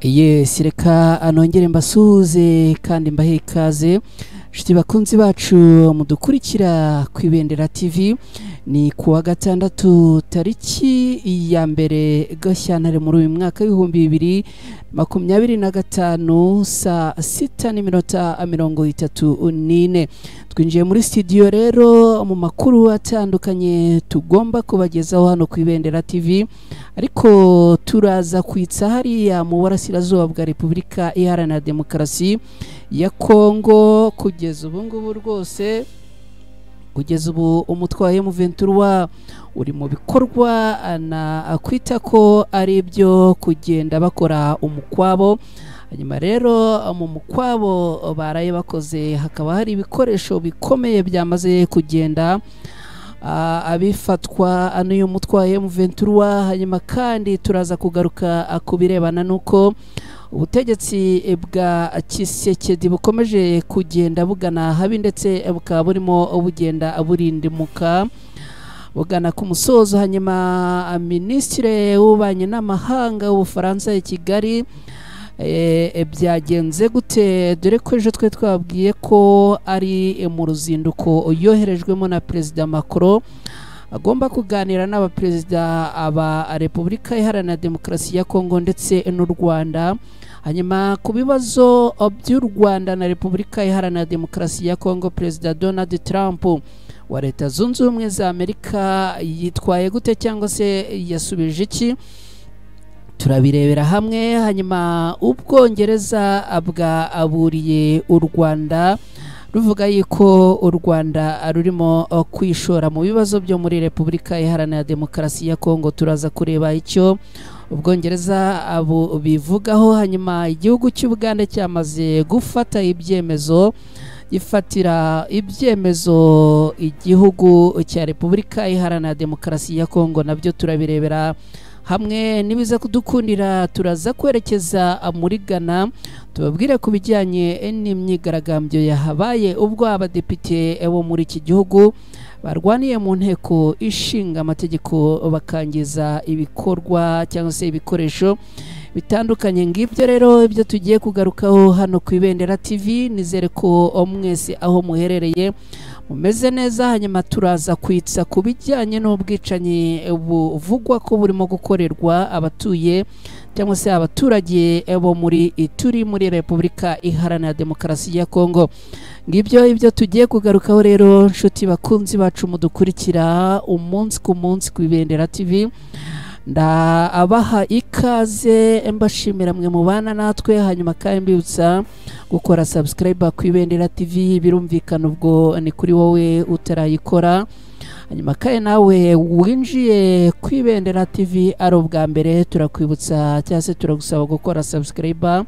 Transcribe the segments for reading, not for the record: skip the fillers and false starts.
Yes, reka anongere mbasuhuze kandi mbahe ikaze shiti bakunzi bacu mudukurikira ku Ibendera TV. Ni kuwa gatandatu tariki ya mbere Gashyantare muri uyu mwaka w'2025 saa 6:34. Twinjiye muri studio rero mu makuru atandukanye tugomba kubagezaho hano ku Ibendera TV, ariko turaza kwitsa hariya mu burasirazuba bwa Repubulika Iharanira Demokarasi ya Kongo. Kugeza ubu ngubu rwose, kugeza ubu umutwe wa M23 uri mu bikorwa na kwita ko ari byo kugenda bakora umukwabo. Hanyuma rero mu mukwabo baraye bakoze, hakaba hari ibikoresho bikomeye byamaze kugenda abifatwa n'uyu mutwe wa M23. Hanyuma kandi turaza kugaruka kubirebana nuko ubutegetsi bwa Tshisekedi bukomeje kugenda bugana habi, ndetse bukaba burimo bugenda burindimuka bugana ku musozo. Hanyuma Minisitiri w'Ububanyi n'Amahanga w'Ubufaransa i Kigali byagenze gute? Dore ko ejo twe twabwiye ko ari mu ruzinduko yoherejwemo na Perezida Macron, agomba kuganira n'abaperezida aba Repubulika Iharanira Demokarasi ya Kongo ndetse n'u Rwanda. Hanyuma ku bibazo by'u Rwanda na Repubulika Iharanira Demokarasi ya Kongo, Perezida Donald Trump wa Leta Zunze Ubumwe za Amerika yitwaye gute cyangwa se yasubije iki? Turabirebera hamwe. Hanyuma Ubwongereza bwaburiye u Rwanda ruvuga yuko u Rwanda rurimo kwishora mu bibazo byo muri Repubulika Iharanira Demokarasi ya Kongo. Turaza kureba icyo Ubwongereza bivugaho. Hanyuma igihugu cy'Ubugande cyamaze gufata ibyemezo, gifatira ibyemezo igihugu cya Repubulika Iharanira Demokarasi ya Kongo. Nabyo turabirebera hamwe. Nibiza kudukundira turaza kwerekeza muri Ghana, tubabwire ku bijyanye n'imyigaragambyo yahabaye ubwo abadepite bo muri iki gihugu barwaniye mu nteko ishinga amategeko bakangiza ibikorwa cyangwa se ibikoresho bitandukanye. Ngibyo rero ibyo tugiye kugarukaho hano ku Ibendera TV. Nizere ko mwese aho muherereye mumeze neza. Hanyuma turaza kwitsa ku bijyanye n'ubwicanyi buvugwa ko burimo gukorerwa abatuye cyangwa se abaturage bo muri Ituri muri Repubulika Iharanira Demokarasi ya Kongo. Ngibyo ibyo tugiye kugarukaho rero nshuti bakunzi bacu mudukurikira umunsi ku munsi ku Ibendera TV. Ndabaha ikaze mbashimira mwe mubana natwe. Hanyuma kandi mbibutsa gukora subscribe ku Ibendera TV, birumvikana ubwo ni kuri wowe utarayikora. Hanyuma kandi nawe winjiye ku Ibendera TV ari ubwa mbere, turakwibutsa cyangwa se turagusaba gukora subscribe.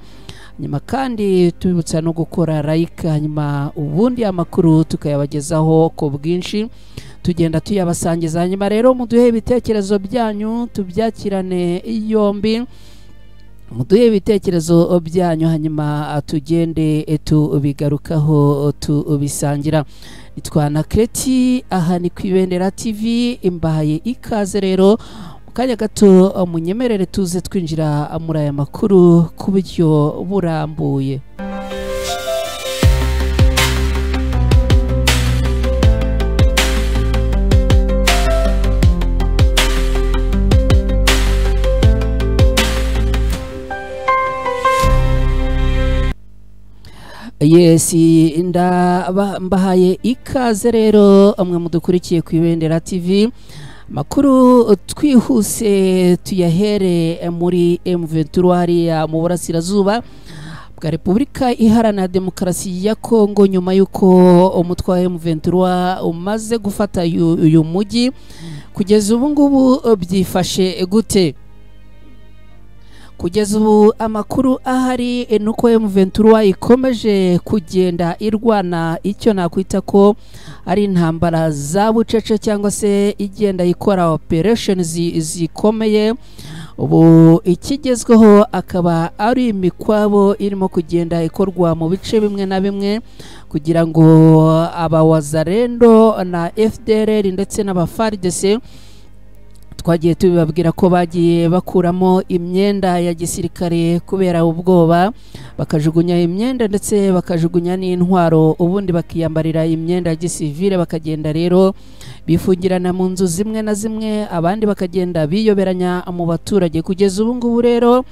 Hanyuma kandi tubibutsa no gukora like. Hanyuma ubundi amakuru tukayabagezaho ku bwinshi, tugenda tuyabasangiza. Hanyuma rero muduhe ibitekerezo byanyu, tubyakirane yombi. Muduhe ibitekerezo byanyu, hanyuma tugende tubigarukaho tubisangira. Nitwana Kreti, aha ni ku Ibendera TV. Imbahaye ikaze rero. Kanya gato munyemerere tuze twinjira muri aya makuru ku buryo burambuye. Yes, mbahaye ikaze rero amwe mudukurikiye ku Ibendera TV. Makuru twihuse tuyahere muri M23 hariya mu burasirazuba bwa Repubulika Iharanira Demokarasi ya Kongo, nyuma yuko umutwe wa M23 umaze gufata uyu mujyi. Kugeza ubu ngubu byifashe gute? Kugeza ubu amakuru ahari nuko M23 ikomeje kugenda irwana icyo nakwita ko ari intambara za bucece, cyangwa se igenda ikora operations zikomeye. Ubu ikigezweho akaba ari imikwabo irimo kugenda ikorwa mu bice bimwe na bimwe kugira ngo abawazarendo na FDLR ndetse n'aba FARDC twagiye tubibabwira ko bagiye bakuramo imyenda ya gisirikare kubera ubwoba, bakajugunya imyenda ndetse bakajugunya n'intwaro, ubundi bakiyambarira imyenda ya gisivile, bakagenda rero bifungirana mu nzu zimwe na zimwe, abandi bakagenda biyoberanya mu baturage. Kugeza ubu ngubu rero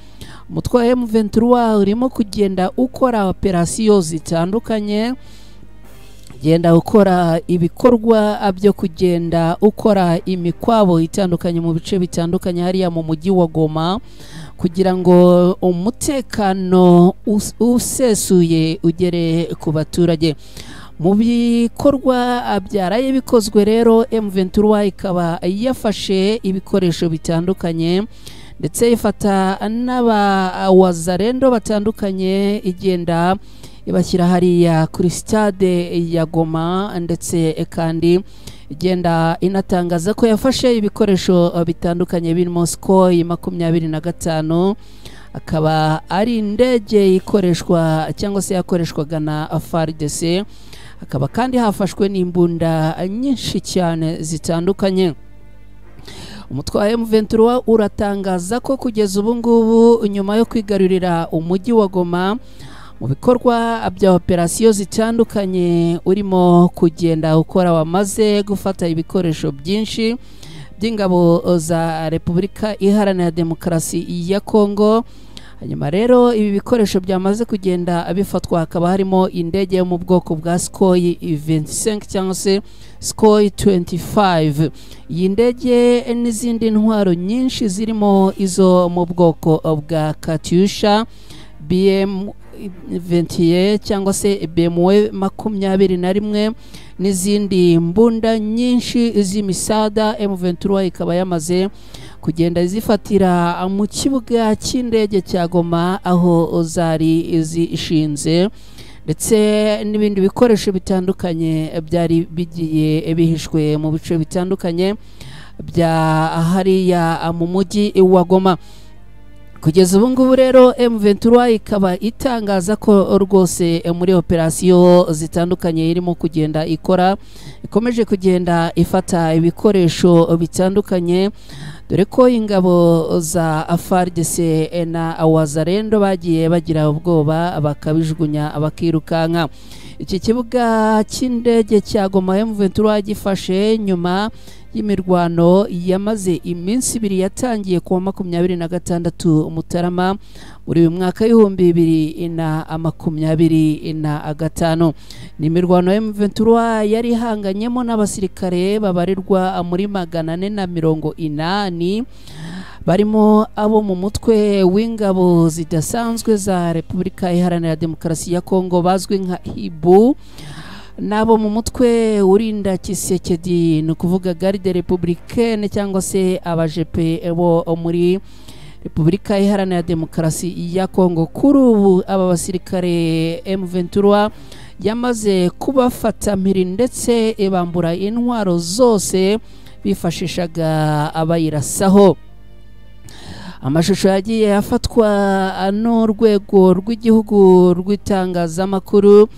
umutwe wa M23 urimo kugenda ukora operasiyo zitandukanye, genda ukora ibikorwa byo kugenda ukora imikwabo itandukanye mu bice bitandukanye hariya mu mujyi wa Goma, kugira ngo umutekano usesuye ugere ku baturage. Mu bikorwa byaraye bikozwe rero, M23 ikaba yafashe ibikoresho bitandukanye ndetse ifata n'abawazarendo batandukanye, igenda ibashyira hariya kuri stade ya Goma, ndetse kandi igenda inatangaza ko yafashe ibikoresho bitandukanye birimo Sukhoi 25, akaba ari indege ikoreshwa cyangwa se yakoreshwaga na FARDC, akaba kandi hafashwe n'imbunda nyinshi cyane zitandukanye. Umutwe wa M23 uratangaza ko kugeza ubu ngubu nyuma yo kwigarurira umujyi wa Goma, mu bikorwa bya operasiyo zitandukanye urimo kugenda ukora, wamaze gufata ibikoresho byinshi by'ingabo za Repubulika Iharanira Demokarasi ya Kongo. Hanyuma rero ibi bikoresho byamaze kugenda bifatwa, hakaba harimo indege yo mu bwoko bwa Sukhoi 25 cyangwa se Sukhoi 25. Iyi ndege n'izindi ntwaro nyinshi zirimo izo mu bwoko bwa Katyusha, BM-21 cyangwa se BMW 21 n'izindi mbunda nyinshi z'imisada, M23 ikaba yamaze kugenda zifatira mu kibuga cy'indege cya Goma aho zari zishinze, ndetse n'ibindi bikoresho bitandukanye byari bigiye bihishwe mu bice bitandukanye bya hariya mu mujyi wa Goma. Kugeza ubu ngubu rero M23 ikaba itangaza ko rwose muri operasiyo zitandukanye irimo kugenda ikora, ikomeje kugenda ifata ibikoresho bitandukanye, dore ko ingabo za FARDC na Wazarendo bagiye bagira ubwoba bakabijugunya bakirukanka. Iki kibuga cy'indege cya Goma M23 gifashe nyuma y'imirwano yamaze iminsi 2 yatangiye ku 26 Mutarama muri uyu mwaka w'2025. Ni imirwano M23 yari hanganyemo n'abasirikare babarirwa muri 480, barimo abo mu mutwe w'ingabo zidasanzwe za Repubulika Iharanira Demokarasi ya Kongo bazwi nka HIBU, nabo mu mutwe urinda Tshisekedi, ni ukuvuga Garde Républicaine cyangwa se abajepe bo muri Repubulika Iharanira Demokarasi ya Kongo. Kuri ubu aba basirikare M23 yamaze kubafata mpiri ndetse ibambura intwaro zose bifashishaga abayirasaho. Amashusho yagiye afatwa n'urwego rw'igihugu rw'itangazamakuru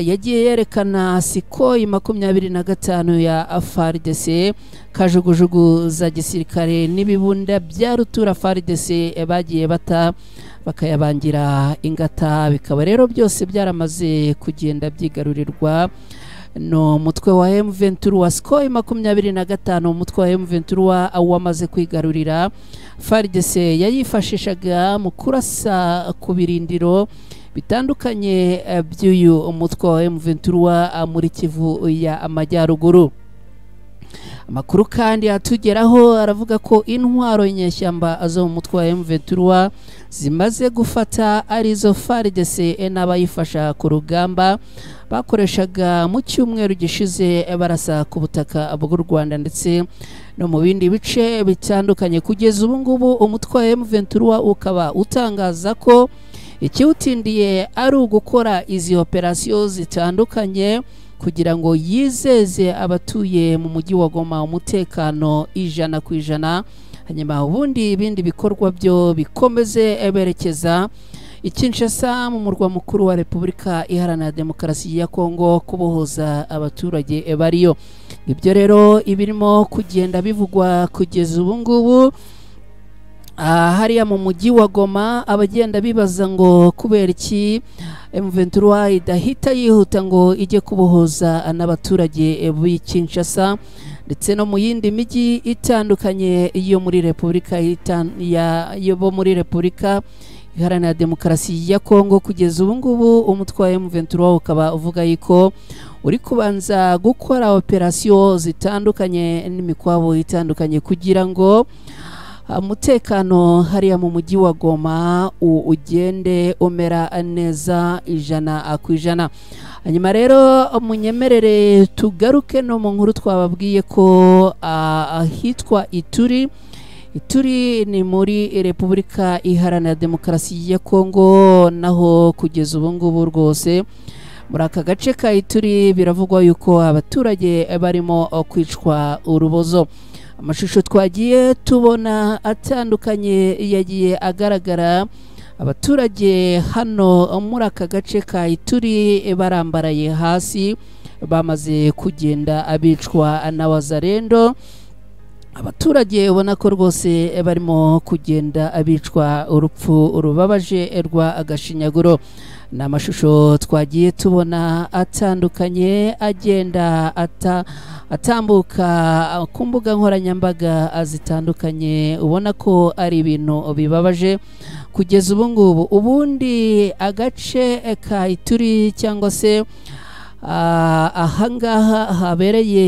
yagiye yerekana Sukhoi 25 ya FARDC, kajugujugu za gisirikare n'ibibunda bya rutura FARDC bagiye bata bakayabangira ingata, bikaba rero byose byaramaze kugenda byigarurirwa no mutwe wa M23 wa Sukhoi 25. Umutwe wa M23 wamaze kwigarurira FARDC yayifashishaga mu kurasa ku birindiro bitandukanye by'uyu umutwe wa M23 muri Kivu ya Amajyaruguru. Amakuru kandi atugeraho aravuga ko intwaro inyeshyamba zo mu mutwe wa M23 zimaze gufata arizo FARDC n'abayifasha ku rugamba bakoreshaga mu cyumweru gishize barasa ku butaka bw'u Rwanda ndetse no mu bindi bice bitandukanye. Kugeza ubu ngubu umutwe wa M23 ukaba utangaza ko ikiwutindiye ari ugukora izi operasiyo zitandukanye kugira ngo yizeze abatuye mu mujyi wa Goma umutekano 100%, hanyuma ubundi ibindi bikorwa byo bikomeze berekeza i Kinshasa mu murwa mukuru wa Repubulika Iharanira Demokarasi ya Kongo kubohoza abaturage bariyo. Ibyo rero ibirimo kugenda bivugwa kugeza ubu ngubu hariya mu mujyi wa Goma, abagenda bibaza ngo kubera iki M23 idahita yihuta ngo ijye kubohoza n'abaturage b'i Kinshasa ndetse no mu yindi mijyi itandukanye yo muri Repubulika muri Repubulika Iharanira Demokarasi ya Kongo. Kugeza ubu ngubu umutwe wa M23 ukaba uvuga yuko uri kubanza gukora operasiyo zitandukanye n'imikwabo itandukanye kugira ngo umutekano hariya mu mujyi wa Goma ugende umera neza 100%. Hanyuma rero munyemerere tugaruke no mu nkuru twababwiye ko ahitwa Ituri ni muri Repubulika Iharanira Demokarasi ya Kongo, naho kugeza ubu ngubu rwose muri aka gace ka Ituri biravugwa yuko abaturage barimo kwicwa urubozo. Amashusho twagiye tubona atandukanye yagiye agaragara abaturage hano muri aka gace ka Ituri barambaraye hasi bamaze kugenda abicwa na wazarendo. Abaturage ubona ko rwose barimo kugenda abicwa urupfu rubabaje rwa agashinyaguro. Ni amashusho twagiye tubona atandukanye agenda atambuka ku mbuga nkoranyambaga zitandukanye, ubona ko ari ibintu bibabaje kugeza ubu ngubu. Ubundi agace ka Ituri cyangwa se ahangaha habereye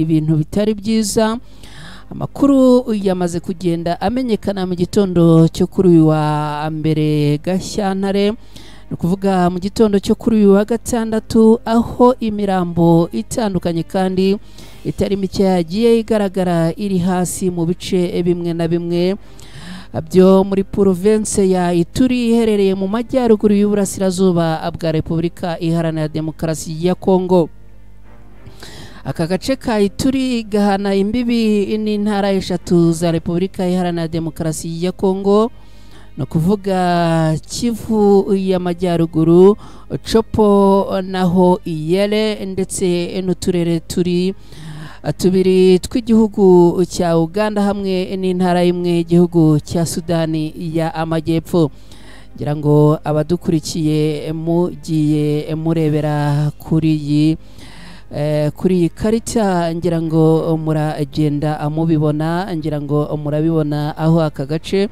ibintu bitari byiza. Amakuru yamaze kugenda amenyekana mu gitondo cyo kuri uyu wa mbere Gashyantare, ni ukuvuga mu gitondo cyo kuri uyu wa gatandatu, aho imirambo itandukanye kandi itari mike yagiye igaragara iri hasi mu bice bimwe na bimwe byo muri province ya Ituri iherereye mu majyaruguru y'uburasirazuba bwa Repubulika Iharanira Demokarasi ya Kongo. Aka gace ka Ituri gahana imbibi n'intara eshatu za Repubulika Iharanira Demokarasi ya Kongo, no kuvuga Kivu y'amajyaruguru, Chopo naho Iyele, ndetse n'uturere tubiri tw'igihugu cya Uganda hamwe n'intara imwe y'igihugu cya Sudani ya Amajyepfo. Ngira ngo abadukurikiye mugiye murebera kuri iyi karita, ngira ngo muragenda mubibona, ngira ngo murabibona aho aka gace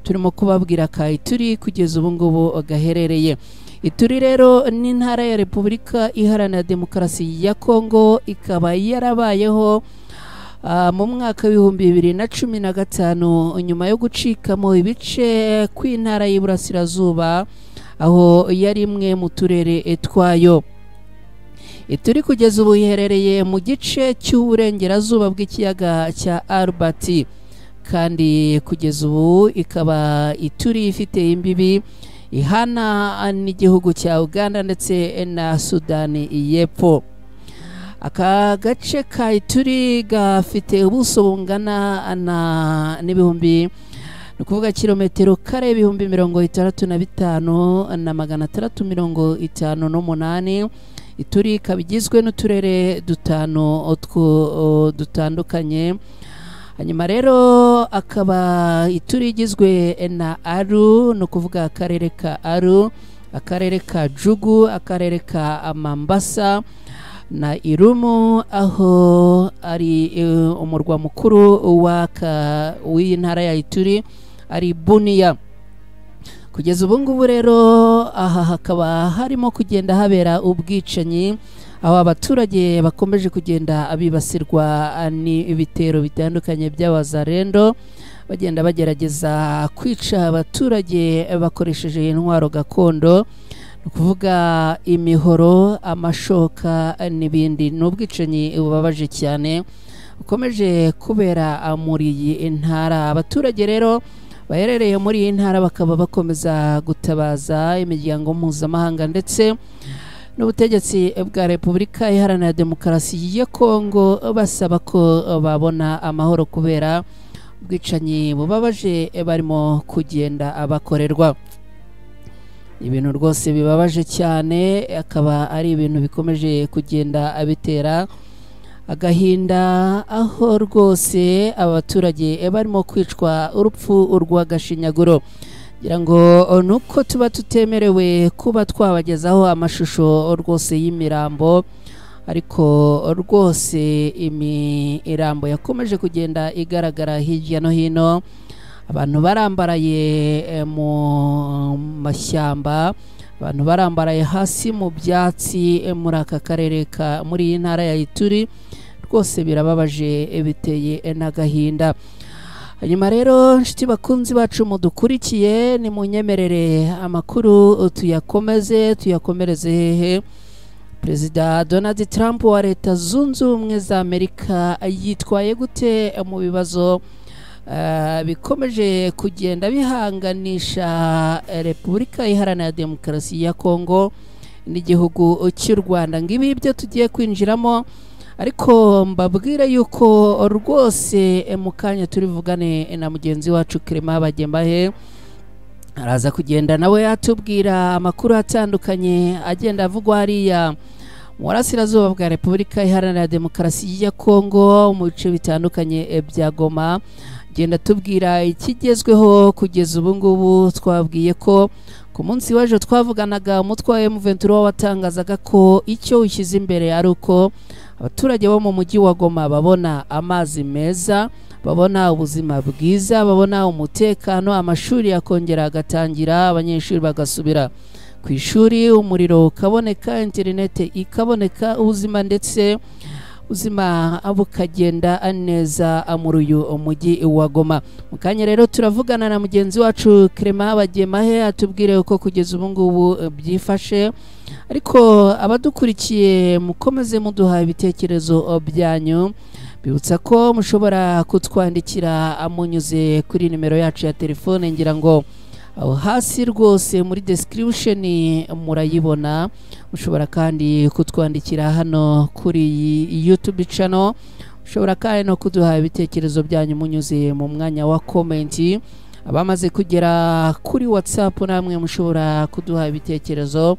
turimo kubabwira ka Ituri kugeza ubu ngubu gaherereye. Ituri rero ni intara ya Repubulika Iharanira Demokarasi ya Kongo, ikaba yarabayeho mu mwaka w'2015 nyuma yo gucikamo ibice kw'intara y'Iburasirazuba, aho yari imwe mu turere twayo. Ituri kugeza ubu iherereye mu gice cy'uburengerazuba bw'ikiyaga cya Albert, kandi kugeza ubu ikaba Ituri ifite imbibi ihana n'igihugu cya Uganda ndetse na Sudani y'Epfo. Aka gace ka Ituri gafite ubuso bungana n'ibihumbi, ni ukuvuga kilometero kare 65,658. Ituri kabigizwe n'uturere dutandukanye. Hanyuma rero akaba Ituri igizwe na Aru, no kuvuga akarere ka Aru, akarere ka Jugu, akarere ka Mambasa na Irumu, aho ari umurwa mukuru w'iyi ntara ya Ituri ari Bunia. Kugeza ubu ngubu rero aha hakaba harimo kugenda habera ubwicanyi, aho abaturage bakomeje kugenda bibasirwa n'ibitero bitandukanye by'abazarendo, bagenda bagerageza kwica abaturage bakoresheje intwaro gakondo, ni ukuvuga imihoro, amashoka n'ibindi. Ni ubwicanyi bubabaje cyane bukomeje kubera muri iyi ntara. Abaturage rero baherereye muri iyi ntara bakaba bakomeza gutabaza imiryango mpuzamahanga ndetse n'ubutegetsi bwa Repubulika Iharanira Demokarasi ya Kongo, basaba ko babona amahoro kubera ubwicanyi bubabaje barimo kugenda bakorerwa. ibintu rwose bibabaje cyane, akaba ari ibintu bikomeje kugenda abitera agahinda, aho rwose abaturage barimo kwicwa urupfu urw'agashinyaguro. ngira ngo nuko tuba tutemerewe kuba twabagezaho amashusho rwose y'imirambo, ariko rwose imirambo yakomeje kugenda igaragara hirya no hino, abantu barambaraye mu mashyamba, abantu barambaraye hasi mu byatsi muri aka karere muri iyi ntara ya Ituri. Rwose birababaje, biteye n'agahinda. Hanyuma rero nshuti bakunzi bacu mudukurikiye, ni munyemerere amakuru tuyakomereze hehe. Perezida Donald Trump wa Leta Zunze Ubumwe za Amerika yitwaye gute mu bibazo bikomeje kugenda bihanganisha Repubulika Iharanira Demokarasi ya Kongo n'igihugu cy'u Rwanda? Ngibi byo tugiye kwinjiramo, ariko mbabwire yuko rwose mu kanya turivugane na mugenzi wacu Clement Bagembahe, araza kugenda nawe atubwira amakuru atandukanye agenda avugwa hariya mu burasirazuba bwa Repubulika Iharanira Demokarasi ya Kongo, mu bice bitandukanye bya Goma. Genda tubwira ikigezweho kugeza ubu ngubu. Twabwiye ko ku munsi w'ejo twavuganaga umutwe wa M23 watangazaga ko icyo ushyize imbere ari uko abaturage bo mu mujyi wa Goma babona amazi meza, babona ubuzima bwiza, babona umutekano, amashuri akongera agatangira, abanyeshuri bagasubira ku ishuri, umuriro ukaboneka, internet ikaboneka, ubuzima ndetse ubuzima bukagenda neza muri uyu mujyi wa Goma. Mukanya rero turavugana na mugenzi wacu Clement Bagembahe atubwire uko kugeza ubu ngubu byifashe, ariko abadukurikiye mukomeze muduha ibitekerezo byanyu. Bibutsa ko mushobora kutwandikira amunyuze kuri nimero yacu ya telefone, ngira ngo aho hasi rwose muri description murayibona. Mushobora kandi kutwandikira hano kuri YouTube channel, mushobora kandi no kuduha ibitekerezo byanyu munyuze mu mwanya wa comment. Abamaze kugera kuri WhatsApp namwe mushobora kuduha ibitekerezo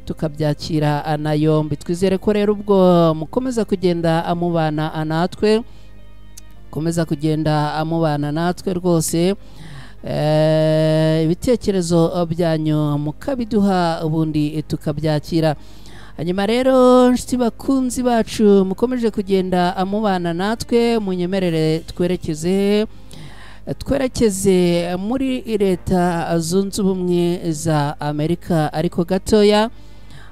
tukabyakira na yombi. Twizere ko rero ubwo mukomeza kugenda amubana natwe, rwose ibitekerezo byanyu mukabiduha ubundi tukabyakira. Hanyuma rero nshuti bakunzi bacu mukomeje kugenda amubana natwe, munyemerere twerekeze muri Leta Zunze Ubumwe za Amerika. Ariko gatoya,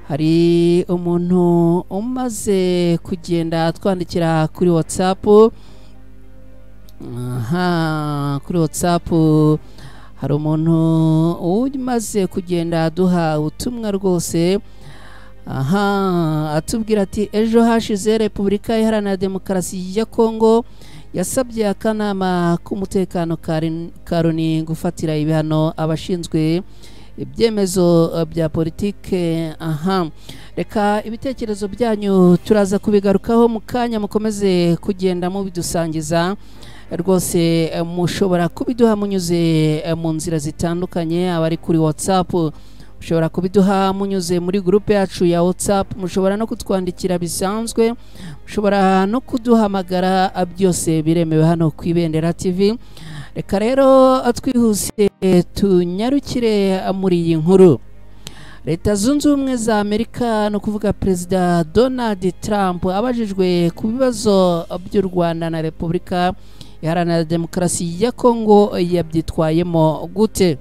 hari umuntu umaze kugenda twandikira kuri WhatsApp. Kuri WhatsApp hari umuntu umaze kugenda duha ubutumwa rwose, atubwira ati ejo hashize Repubulika Iharanira Demokarasi ya Kongo yasabye akanama k'umutekano ka Loni gufatira ibihano abashinzwe ibyemezo bya politike. Reka ibitekerezo byanyu turaza kubigarukaho mu kanya, mukomeze kugenda mubidusangiza. Rwose mushobora kubiduha munyuze mu nzira zitandukanye, abari kuri WhatsApp mushobora kubiduha munyuze muri groupe yacu ya WhatsApp, mushobora no kutwandikira bisanzwe, mushobora no kuduhamagara, byose biremewe hano ku Ibendera TV. Reka rero twihuse tunyarukire muri iyi nkuru. Leta Zunze Ubumwe za Amerika, no kuvuga Perezida Donald Trump, abajijwe ku bibazo by'u Rwanda na Repubulika Iharanira Demokarasi ya Kongo yabyitwayemo gute.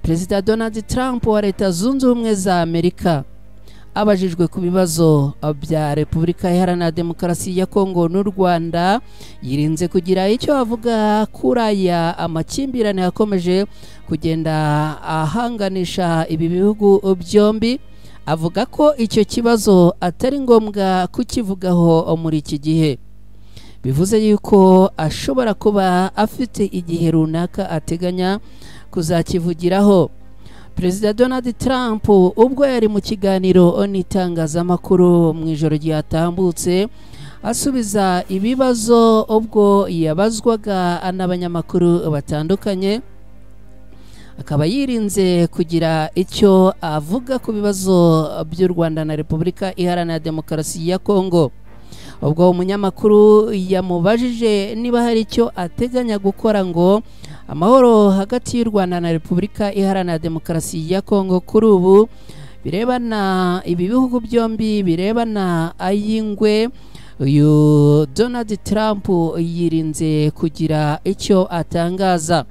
Perezida Donald Trump wa Leta Zunze Ubumwe za Amerika abajijwe ku bibazo bya Repubulika Iharanira Demokarasi ya Kongo n'u Rwanda, yirinze kugira icyo avuga kuri aya amakimbirane yakomeje kugenda ahanganisha ibi bihugu byombi. Avuga ko icyo kibazo atari ngombwa kukivugaho muri iki gihe, bivuze yuko ashobora kuba afite igihe runaka ateganya kuzakivugiraho. Perezida Donald Trump ubwo yari mu kiganiro n'itangazamakuru mu ijoro ryatambutse, asubiza ibibazo ubwo yabazwaga n'abanyamakuru batandukanye, akaba yirinze kugira icyo avuga ku bibazo by'u Rwanda na Repubulika Iharanira Demokarasi ya Kongo. Ubwo umunyamakuru yamubajije niba hari icyo ateganya gukora ngo amahoro hagati y'u Rwanda na Repubulika Iharanira Demokarasi ya Kongo kuri ubu birebana ibi bihugu byombi birebana ay'ingwe, uyu Donald Trump yirinze kugira icyo atangaza.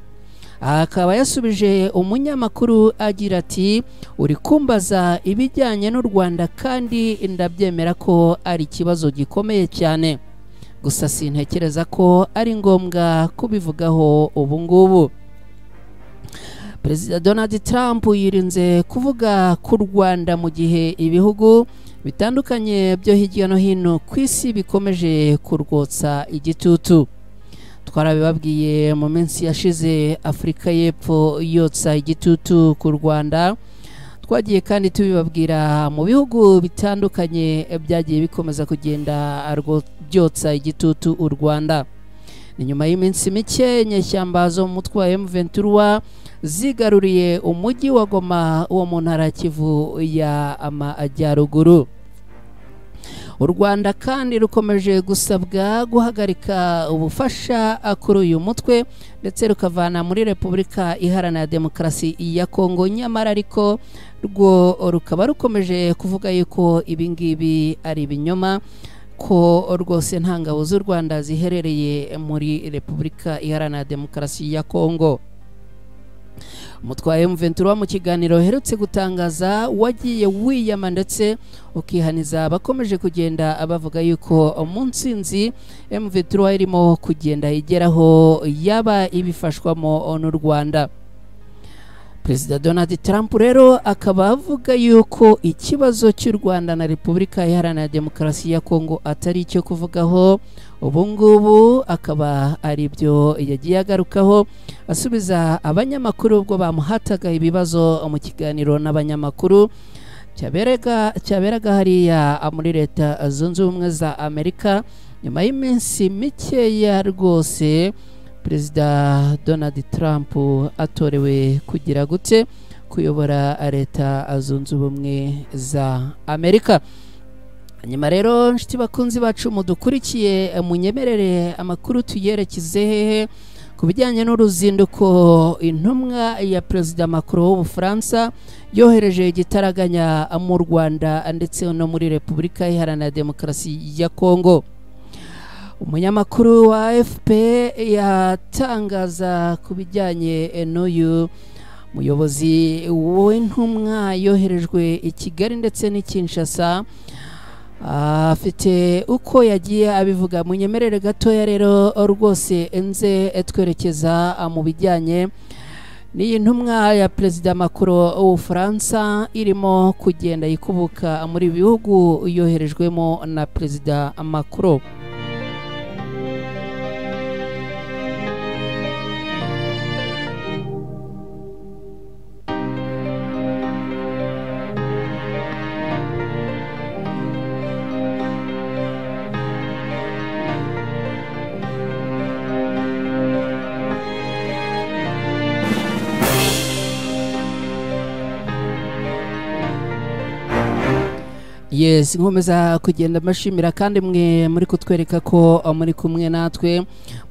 Akaba yasubije umunyamakuru agira ati uri kumbaza ibijyanye n'u Rwanda kandi ndabyemera ko ari ikibazo gikomeye cyane, gusa sintekereza ko ari ngombwa kubivugaho ubu ngubu. Perezida Donald Trump yirinze kuvuga ku Rwanda mu gihe ibihugu bitandukanye byo hirya no hino ku isi bikomeje kurwotsa igitutu. Twarabibabwiye mu minsi yashize Afurika y'Epfo yotsa igitutu ku Rwanda, twagiye kandi tubibabwira mu bihugu bitandukanye byagiye bikomeza kugenda byotsa igitutu u Rwanda. Ni nyuma y'iminsi mike inyeshyamba zo mu mutwe wa M23 zigaruriye umujyi wa Goma wo mu ntara ya Kivu y'Amajyaruguru. U Rwanda kandi rukomeje gusabwa guhagarika ubufasha kuri uyu mutwe ndetse rukavana muri Repubulika Iharanira Demokarasi ya Kongo, nyamara ariko rwo rukaba rukomeje kuvuga yuko ibingibi ari ibinyoma, ko rwose nta ngabo z'u Rwanda ziherereye muri Repubulika Iharanira Demokarasi ya Kongo. Umutwe wa M23 mu kiganiro herutse gutangaza wagiye wiyama ndetse ukihaniza bakomeje kugenda bavuga yuko umunsinzi M23 irimo kugenda igeraho yaba ibifashwamo n'u Rwanda. Perezida Donald Trump rero akaba avuga yuko ikibazo cy'u Rwanda na Repubulika Iharanira Demokarasi ya Kongo atari icyo kuvugaho ubu ngubu, akaba ari byo yagiye agarukaho asubiza abanyamakuru ubwo bamuhataga ibibazo mu kiganiro n'abanyamakuru cyaberaga hariya muri Leta Zunze Ubumwe za Amerika. Nyuma y'iminsi mikeya rwose Perezida Donald Trump atorewe kugira gute kuyobora Leta Zunze Ubumwe za Amerika. Nyuma rero nshuti bakunzi bacu mudukurikiye, munyemerere amakuru tuyerekeze hehe ku bijyanye n'uruzinduko intumwa ya Perezida Macron w'Ubufaransa yohereje igitaraganya mu Rwanda ndetse no muri Repubulika Iharanira Demokarasi ya Kongo. Umunyamakuru wa AFP yatangaza ku bijyanye n'uyu muyobozi w'intumwa yoherejwe i Kigali ndetse n'i Kinshasa, afite uko yagiye abivuga. Munyemerere gatoya rero rwose enze twerekeza mu bijyanye n'iyi ntumwa ya Perezida Macron w'Ubufaransa irimo kugenda yikubuka muri bihugu yoherejwemo na Perezida Macron. Yes, nkomeza kugenda mashimira kandi mwe muri kutwereka ko muri kumwe natwe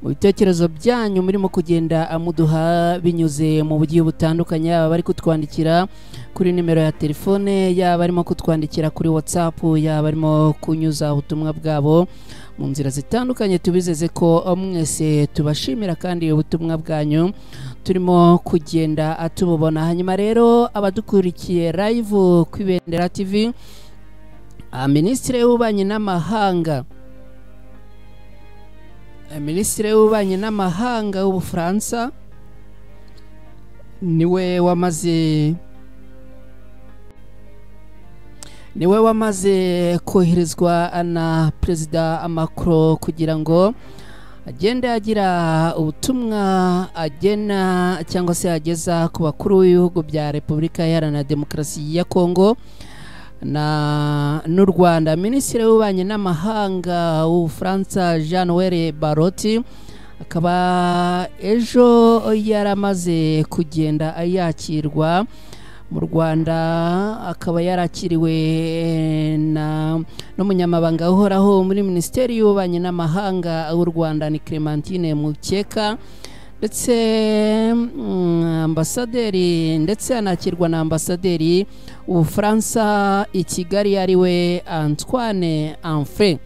mu bitekerezo byanyu murimo kugenda amuduha binyuze mu bugiye butandukanye, aba bari kutwandikira kuri nimero ya telefone, yaba barimo kutwandikira kuri WhatsApp, yaba barimo kunyuza ubutumwa bwabo mu nzira zitandukanye. Tubizeze ko mwese tubashimira kandi ubutumwa bwanyu turimo kugenda atububona. Hanyuma rero abadukurikiye live ku Ibendera TV, Minisitiri w'Ububanyi n'Amahanga w'Ubufaransa niwe wamaze koherezwa na Perezida Macron kugira ngo agende agira ubutumwa agena cyangwa se ageza ku bakuru b'ibihugu bya Repubulika Iharanira Demokarasi ya Kongo n'u Rwanda. Minisitiri w'Ububanyi n'Amahanga w'Ubufaransa Jean-Noël Barrot akaba ejo yaramaze kugenda yakirwa mu Rwanda, akaba yarakiriwe n'umunyamabanga uhoraho muri Minisiteri y'Ububanyi n'Amahanga w'u Rwanda ni Clementine Mukeka, ndetse ambasaderi, ndetse anakirwa na ambasaderi w'Ubufaransa i Kigali ariwe Antoine Anfray.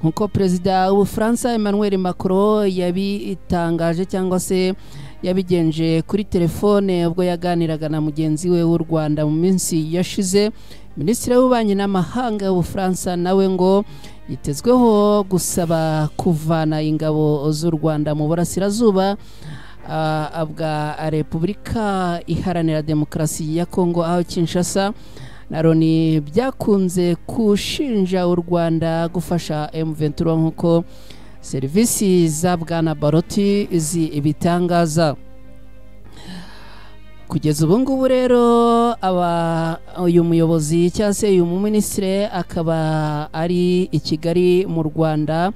Nkuko perezida w'Ubufaransa Emmanuel Macron yabitangaje cyangwa se yabigenje kuri telefone ubwo yaganiraga na mugenzi we w'u Rwanda mu minsi yashize, Minisitiri w'Ububanyi n'Amahanga w'Ubufaransa nawe ngo yitezweho gusaba kuvana ingabo z'u Rwanda mu burasirazuba bwa Repubulika Iharanira Demokarasi ya Kongo, aho Kinshasa na Loni byakunze kushinja u Rwanda gufasha M23 nkuko serivisi za Bwana Baroti ibitangaza. Kugeza ubu ngubu rero uyu muyobozi cyangwa se uyu muminisitiri akaba ari i Kigali mu Rwanda.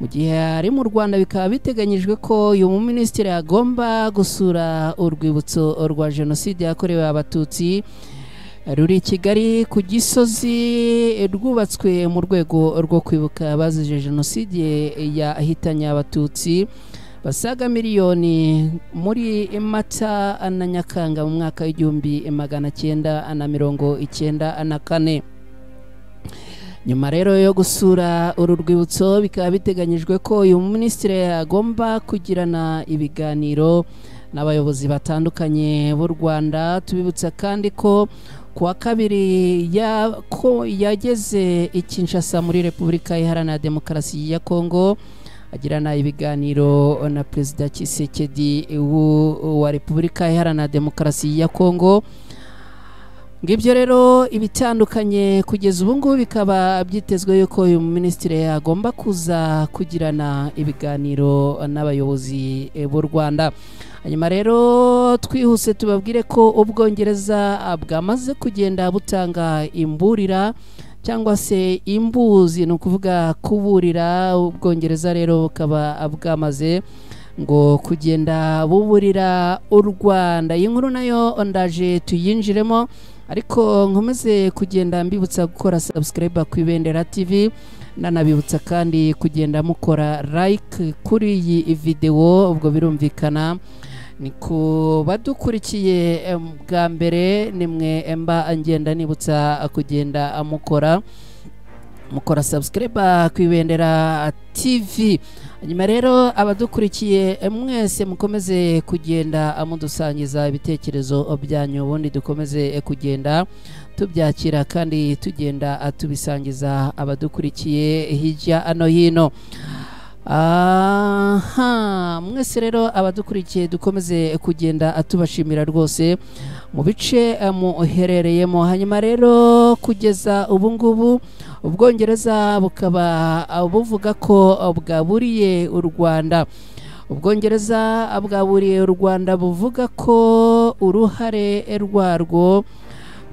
Mu gihe ari mu Rwanda bikaba biteganyijwe ko uyu muminisitiri agomba gusura urwibutso rwa Jenoside yakorewe Abatutsi ruri Kigali ku Gisozi, rwubatswe mu rwego rwo kwibuka abazize Jenoside yahitanye Abatutsi basaga miliyoni muri Mata na Nyakanga mu mwaka w'1994. Nyuma rero yo gusura uru rwibutso bikaba biteganyijwe ko uyu minisitiri agomba kugirana ibiganiro n'abayobozi batandukanye b'u Rwanda. Tubibutsa kandi ko kuwa kabiri ko yageze i Kinshasa muri Repubulika Iharanira Demokarasi ya Kongo agirana ibiganiro na Perezida Tshisekedi wa Repubulika Iharanira Demokarasi ya Kongo. Ngibyo rero ibitandukanye kugeza ubu ngubu bikaba byitezwe yuko uyu minisitiri agomba kuza kugirana ibiganiro n'abayobozi b'u Rwanda. Hanyuma rero twihuse tubabwire ko Ubwongereza bwamaze kugenda butanga imburira cyangwa se imbuzi, ni ukuvuga kuburira. Ubwongereza rero bukaba bwamaze ngo kugenda buburira u Rwanda. Iyi nkuru nayo ndaje tuyinjiremo, ariko nkomeze kugenda mbibutsa gukora subscribe ku Ibendera TV, nanabibutsa kandi kugenda mukora like kuri iyi video. Ubwo birumvikana ni ku badukurikiye bwa mbere, nimwe mba ngenda nibutsa kugenda mukora subscribe ku Ibendera TV. Hanyuma rero abadukurikiye mwese mukomeze kugenda mudusangiza ibitekerezo byanyu, ubundi dukomeze kugenda tubyakira kandi tugenda tubisangiza abadukurikiye hirya no hino. Mwese rero abadukurikiye dukomeze kugenda tubashimira rwose mu bice muherereyemo. Hanyuma rero kugeza ubu ngubu Ubwongereza bukaba buvuga ko bwaburiye u Rwanda. Ubwongereza bwaburiye u Rwanda buvuga ko uruhare rwarwo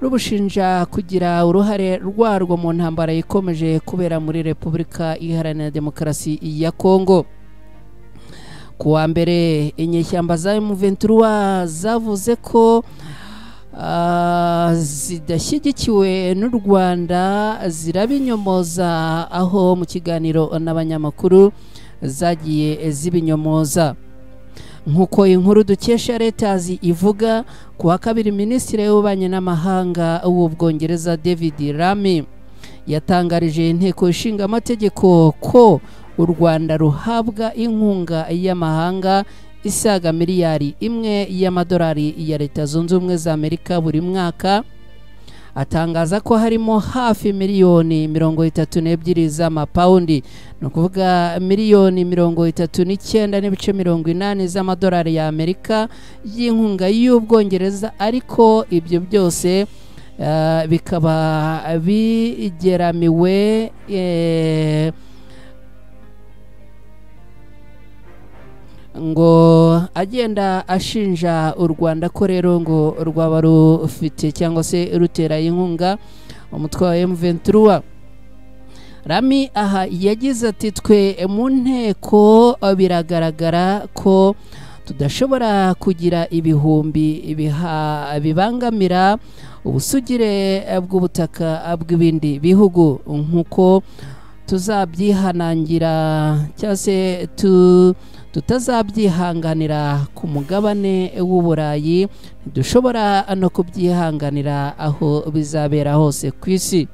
rubushinja kugira uruhare rwarwo mu ntambara ikomeje kubera muri Repubulika Iharanira Demokarasi ya Kongo. Kuwa mbere inyeshyamba za M23 zavuze ko zidashyigikiwe n'u Rwanda zirabinyomoza, aho mu kiganiro n'abanyamakuru zagiye zibinyomoza. Nkuko inkuru dukesha Reuters ivuga, kuwa kabiri Minisitiri w'Ububanyi n'Amahanga w'Ubwongereza David Lammy yatangarije inteko ishinga amategeko ko u Rwanda ruhabwa inkunga y'amahanga isaga miliyari imwe y'amadolari ya Leta Zunze Ubumwe za Amerika buri mwaka. Atangaza ko harimo hafi miliyoni 32 z'amapaundi, no kuvuga miliyoni 39.80 z'amadolari ya Amerika y'inkunga y'Ubwongereza, ariko ibyo byose bikaba bigeramiwe ngo agenda ashinja u Rwanda ko rero ngo rwaba rufite cyangwa se rutera inkunga umutwe wa M23. Rami aha yagize ati twe mu nteko biragaragara ko tudashobora kugira ibihumbi bibangamira ubusugire bw'ubutaka bw'ibindi bihugu nk'uko tuzabyihanangira cyangwa se tutazabyihanganira ku mugabane w'Uburayi, ntidushobora no kubyihanganira aho bizabera hose ku isi.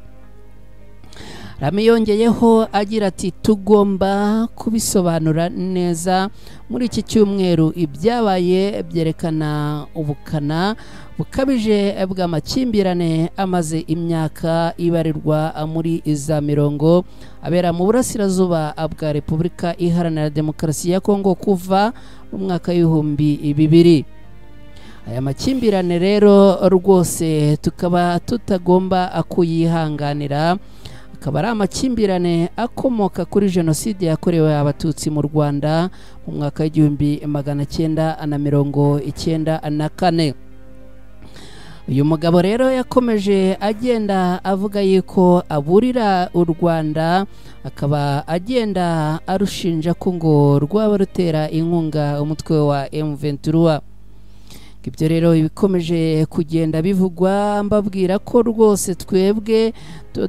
Rami yongeyeho agira ati tugomba kubisobanura neza muri iki cyumweru ibyabaye byerekana ubukana bukabije bw'amakimbirane amaze imyaka ibarirwa muri za mirongo abera mu burasirazuba bwa Repubulika Iharanira Demokarasi ya Kongo kuva mu mwaka w'2000. Aya makimbirane rero rwose tukaba tutagomba kuyihanganira, akaba ari amakimbirane akomoka kuri jenoside yakorewe abatutsi mu Rwanda mu mwaka w'1994. Uyu mugabo rero yakomeje agenda avuga yuko aburira u Rwanda, akaba agenda arushinja ko ngo rwaba rutera inkunga umutwe wa M23. Ibyo rero bikomeje kugenda bivugwa, mbabwira ko rwose twebwe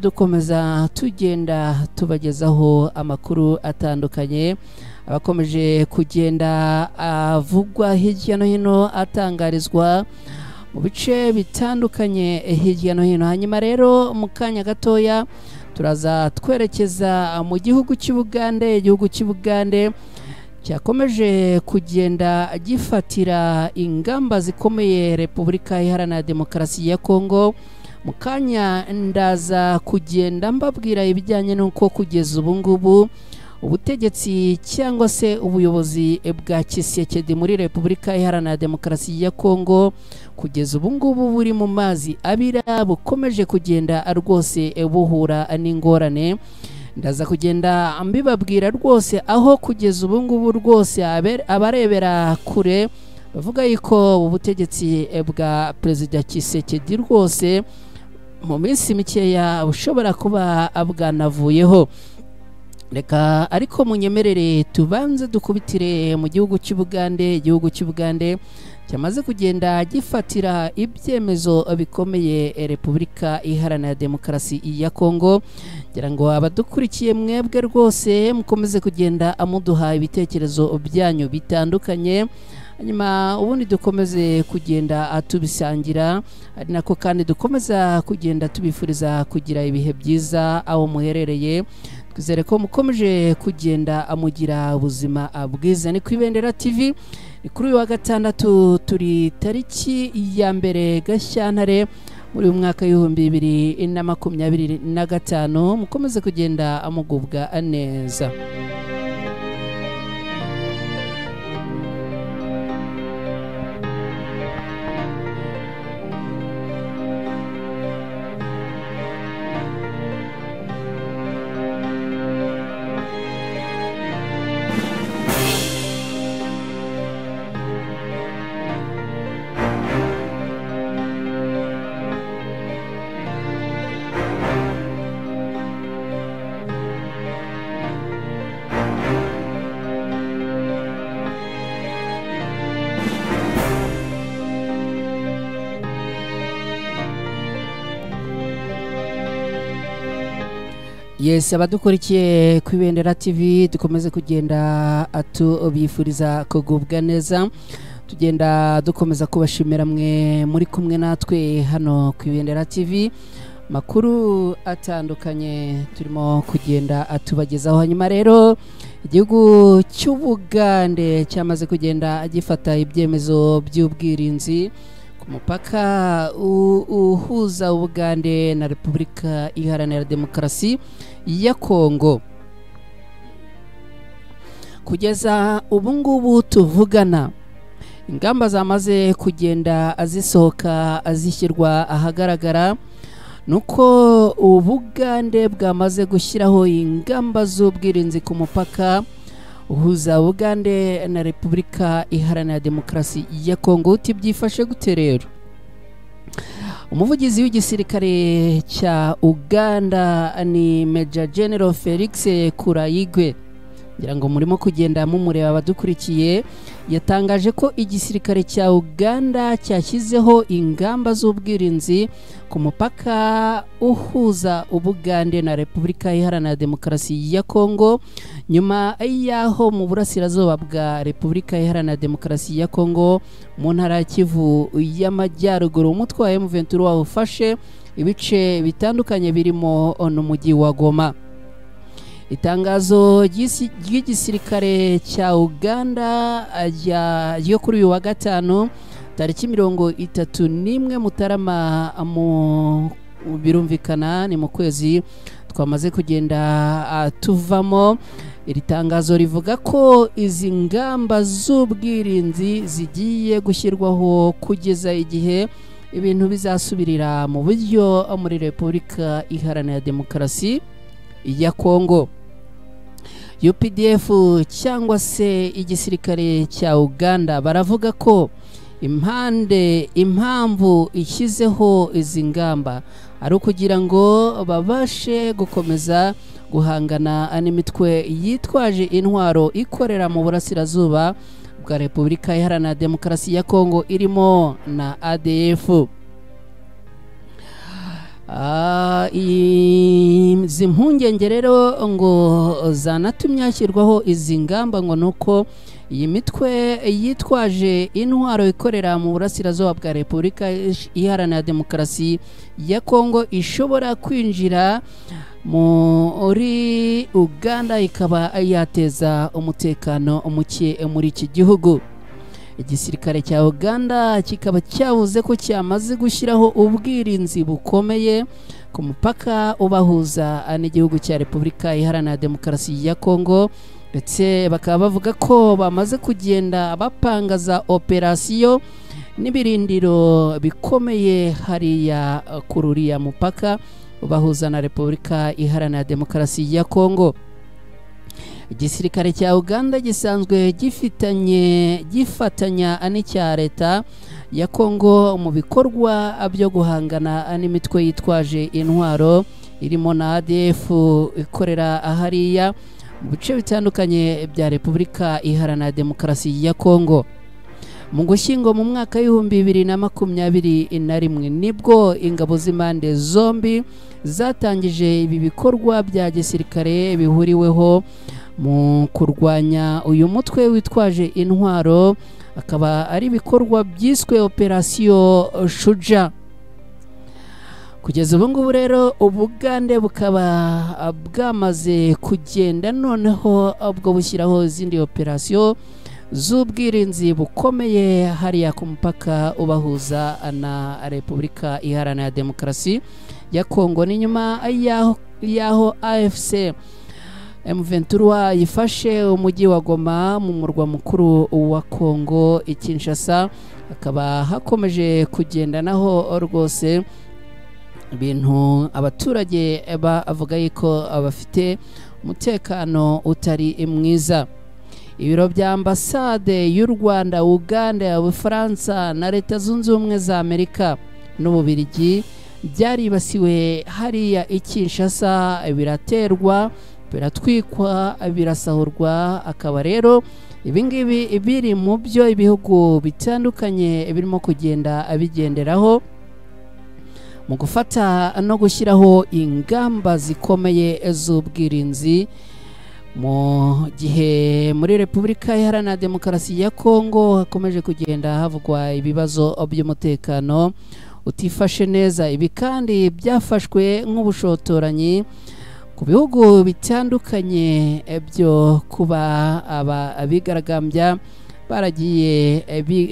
dukomeza tugenda tubagezaho amakuru atandukanye abakomeje kugenda avugwa hirya no hino, atangarizwa mu bice bitandukanye hirya no hino. Hanyuma rero mu kanya gatoya turaza twerekeza mu gihugu cy'Ubugande. Igihugu cy'Ubugande cyakomeje kugenda gifatira ingamba zikomeye Repubulika Iharanira Demokarasi ya Kongo. Mu kanya ndaza kugenda mbabwira ibijyanye n'uko kugeza ubu ngubu ubutegetsi cyangwa se ubuyobozi bwa Tshisekedi muri Repubulika Iharanira Demokarasi ya Kongo kugeza ubu ngubu buri mu mazi abira, bukomeje kugenda rwose buhura n'ingorane. Ndaza kugenda mbibabwira rwose aho kugeza ubu ngubu rwose abarebera kure bavuga yuko ubutegetsi bwa Perezida Tshisekedi rwose mu minsi mikeya bushobora kuba bwanavuyeho. Reka ariko munyemerere tubanze dukubitire mu gihugu cy'Ubugande. Igihugu cy'Ubugande cyamaze kugenda gifatira ibyemezo bikomeye Repubulika Iharanira Demokarasi ya Kongo. Ngira ngo abadukurikiye mwebwe rwose mukomeze kugenda amuduha ibitekerezo byanyu bitandukanye, hanyuma ubundi dukomeze kugenda tubisangira, ari nako kandi dukomeza kugenda tubifuriza kugira ibihe byiza aho muherereye. Twizere ko mukomeje kugenda amugira ubuzima bwiza. Ni ku Ibendera TV, ni kuri uyu wa gatandatu, turi tariki ya 2 Gashyantare muri uyu mwaka w'2025. mukomeze kugenda amugubwa neza. Yes, abadukurikiye ku Ibendera TV, dukomeze kugenda atubifuriza kugubwa neza. Tugenda dukomeza kubashimira mwe muri kumwe natwe hano ku Ibendera TV. Makuru atandukanye turimo kugenda atubagezaho. Hanyuma rero igihugu cy'Ubugande cyamaze kugenda gifata ibyemezo by'ubwirinzi ku mupaka uhuza Ubugande na Repubulika Iharanira Demokarasi ya Kongo. Kugeza ubu ngubu tuvugana, ingamba zamaze kugenda zisohoka zishyirwa ahagaragara, nuko Ubugande bwamaze gushyiraho ingamba z'ubwirinzi ku mupaka uhuza Ubugande na Repubulika Iharanira Demokarasi ya Kongo. Uti byifashe gute rero? umuvugizi w'igisirikare cya Uganda ni Major General Felix Kurayigwe, ngira ngo murimo kugenda mumureba abadukurikiye, yatangaje ko igisirikare cya Uganda cyashyizeho ingamba z'ubwirinzi ku mupaka uhuza Ubugande na Repubulika Iharanira Demokarasi ya Kongo, nyuma y'aho mu burasirazuba bwa Repubulika Iharanira Demokarasi ya Kongo mu ntara ya Kivu y'Amajyaruguru umutwe wa M23 wawufashe ibice bitandukanye birimo n'umujyi wa Goma. Itangazo ry'igisirikare cya Uganda ryo kuri uyu wa gatanu tariki 31 Mutarama birumvikana ni mu kwezi twamaze kugenda tuvamo. Iri tangazo rivuga ko izi ngamba z'ubwirinzi zigiye gushyirwaho kugeza igihe ibintu bizasubirira mu buryo muri Repubulika Iharanira Demokarasi ya Kongo. UPDF cyangwa se igisirikare cya Uganda baravuga ko impamvu ishyizeho izi ngamba ari ukugira ngo babashe gukomeza guhangana n'imitwe yitwaje intwaro ikorera mu burasirazuba bwa Repubulika Iharanira Demokarasi ya Kongo irimo na ADF. Izi mpungenge rero ngo zanatumye hashyirwaho izi ngamba ngo nuko iyi mitwe yitwaje intwaro ikorera mu burasirazuba bwa Repubulika Iharanira Demokarasi ya Kongo ishobora kwinjira muri Uganda ikaba yateza umutekano muke muri iki gihugu. Igisirikare cya Uganda kikaba cyavuze ko cyamaze gushyiraho ubwirinzi bukomeye ku mupaka ubahuza n'igihugu cya Repubulika Iharanira Demokarasi ya Kongo, ndetse bakaba bavuga ko bamaze kugenda bapangaza operasiyo n'ibirindiro bikomeye hariya kuri uriya mupaka ubahuza na Repubulika Iharanira Demokarasi ya Kongo. Igisirikare cya Uganda gisanzwe gifatanya n'icya leta ya Kongo mu bikorwa byo guhangana n'imitwe yitwaje intwaro irimo na ADF ikorera hariya mu bice bitandukanye bya Repubulika Iharanira Demokarasi ya Kongo. Mu Gushyingo mu mwaka w'2021 nibwo ingabo z'impande zombi zatangije ibi bikorwa bya gisirikare bihuriweho mu kurwanya uyu mutwe witwaje intwaro, akaba ari ibikorwa byiswe Operation Shuja. Kugeza ubu ngubu rero Ubugande bukaba bwamaze kugenda noneho ubwo bushyiraho izindi operasiyo z'ubwirinzi bukomeye hariya ku mupaka ubahuza na Repubulika Iharanira Demokarasi ya Kongo. Ni nyuma y'aho AFC M23 yifashe umujyi wa Goma mu murwa mukuru wa Kongo Kinshasa, akaba hakomeje kugenda naho rwose ibintu abaturage bavuga yuko abafite umutekano utari mwiza. Ibiro bya ambasade y'u Rwanda, Uganda, Ubufaransa na Leta Zunze Ubumwe za Amerika n'Ububiligi byaribasiwe hariya Kinshasa, biraterwa, biratwikwa, birasahurwa. Akaba rero ibingibi biri mu byo ibihugu bitandukanye birimo kugenda bigenderaho mu gufata no gushyiraho ingamba zikomeye z'ubwirinzi, mu gihe muri Repubulika Iharanira Demokarasi ya Kongo hakomeje kugenda havugwa ibibazo by'umutekano utifashe neza. Ibi kandi byafashwe nk'ubushotoranyi ku bihugu bitandukanye byo kuba abigaragambya baragiye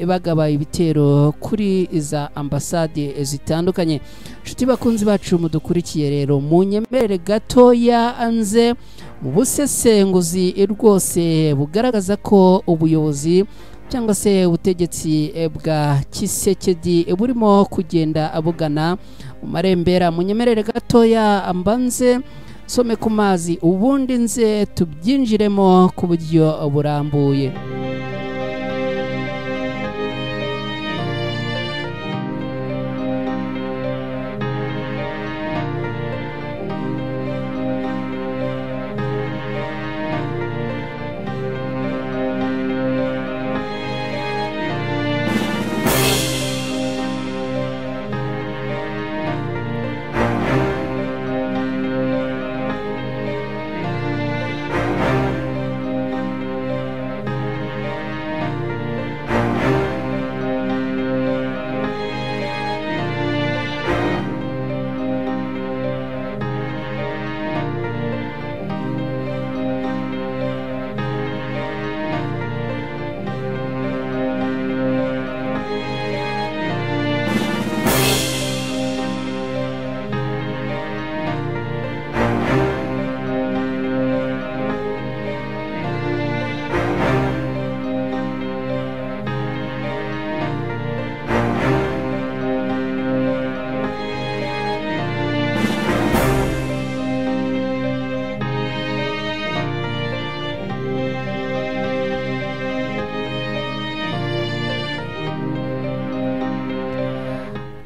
bagaba ibitero kuri za ambasade zitandukanye. Nshuti bakunzi bacu mudukurikiye rero, mu nyemerere gatoya anze mu busesenguzi rwose bugaragaza ko ubuyobozi cyangwa se ubutegetsi bwa Kisekedi burimo kugenda bugana mu marembera. Mu nyemerere gatoya ambanze some ku mazi ubundi nze tubyinjiremo ku buryo burambuye.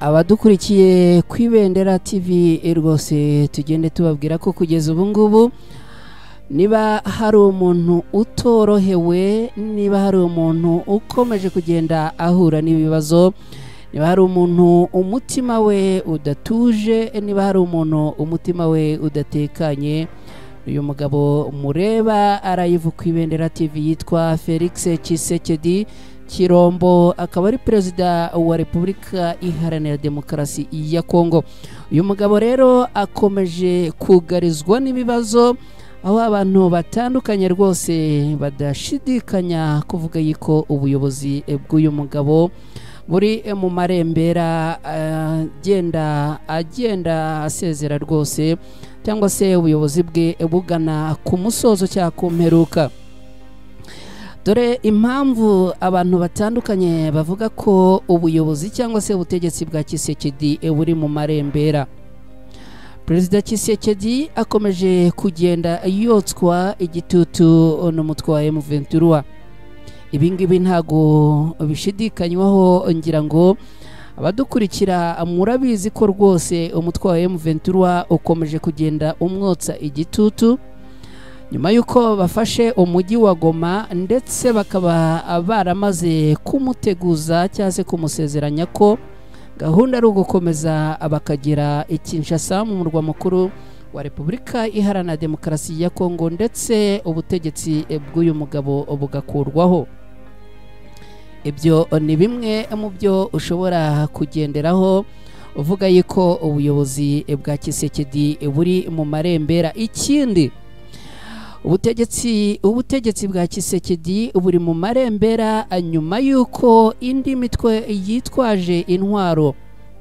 abadukurikiye ku Ibendera TV rwose tugende tubabwira ko kugeza ubu ngubu niba hari umuntu utorohewe, niba hari umuntu ukomeje kugenda ahura n'ibibazo, niba hari umuntu umutima we udatuje, niba hari umuntu umutima we udatekanye, uyu mugabo mureba arayivu ku Ibendera TV yitwa Felix Tshisekedi Chilombo, akaba ari perezida wa Repubulika Iharanira Demokarasi ya Kongo. Uyu mugabo rero akomeje kugarizwa n'ibibazo, aho abantu batandukanye rwose badashidikanya kuvuga yuko ubuyobozi bw'uyu mugabo buri mu marembera agenda asezera rwose, cyangwa se ubuyobozi bwe bugana ku musozo cya kumperuka. Dore impamvu abantu batandukanye bavuga ko ubuyobozi cyangwa se ubutegetsi bwa Tshisekedi buri mu marembera. Perezida Tshisekedi akomeje kugenda yotswa igitutu n'umutwe wa M23. Ibi ngibi ntago bishidikanywaho, ngira ngo abadukurikira murabizi ko rwose umutwe wa M23 ukomeje kugenda umwotsa igitutu nyuma yuko bafashe umujyi wa Goma, ndetse bakaba baramaze kumuteguza cyangwa se kumusezeranya ko gahunda ari ugukomeza bakagera i Kinshasa mu murwa mukuru wa Repubulika Iharanira Demokarasi ya Kongo, ndetse ubutegetsi bw'uyu mugabo bugakurwaho. Ibyo ni bimwe mu byo ushobora kugenderaho uvuga yuko ubuyobozi bwa Tshisekedi buri mu marembera. Ikindi, ubutegetsi bwa Tshisekedi buri mu marembera nyuma yuko indi mitwe yitwaje intwaro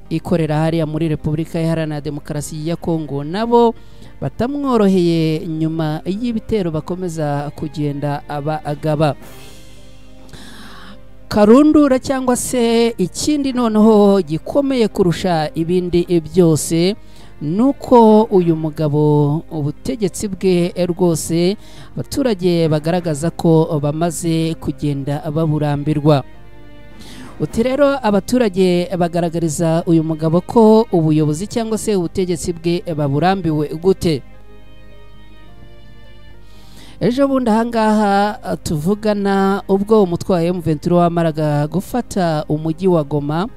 ikorera hariya muri Repubulika Iharanira Demokarasi ya Kongo nabo batamworoheye nyuma y'ibitero bakomeza kugenda abagaba. Karundura cyangwa se ikindi noneho gikomeye kurusha ibindi byose nuko uyu mugabo ubutegetsi bwe rwose abaturage bagaragaza ko bamaze kugenda baburambirwa. Uti rero abaturage bagaragariza uyu mugabo ko ubuyobozi cyangwa se ubutegetsi bwe baburambiwe gute? Ejo bundi ahangaha tuvugana ubwo umutwe wa M23 wamaraga gufata umujyi wa Goma,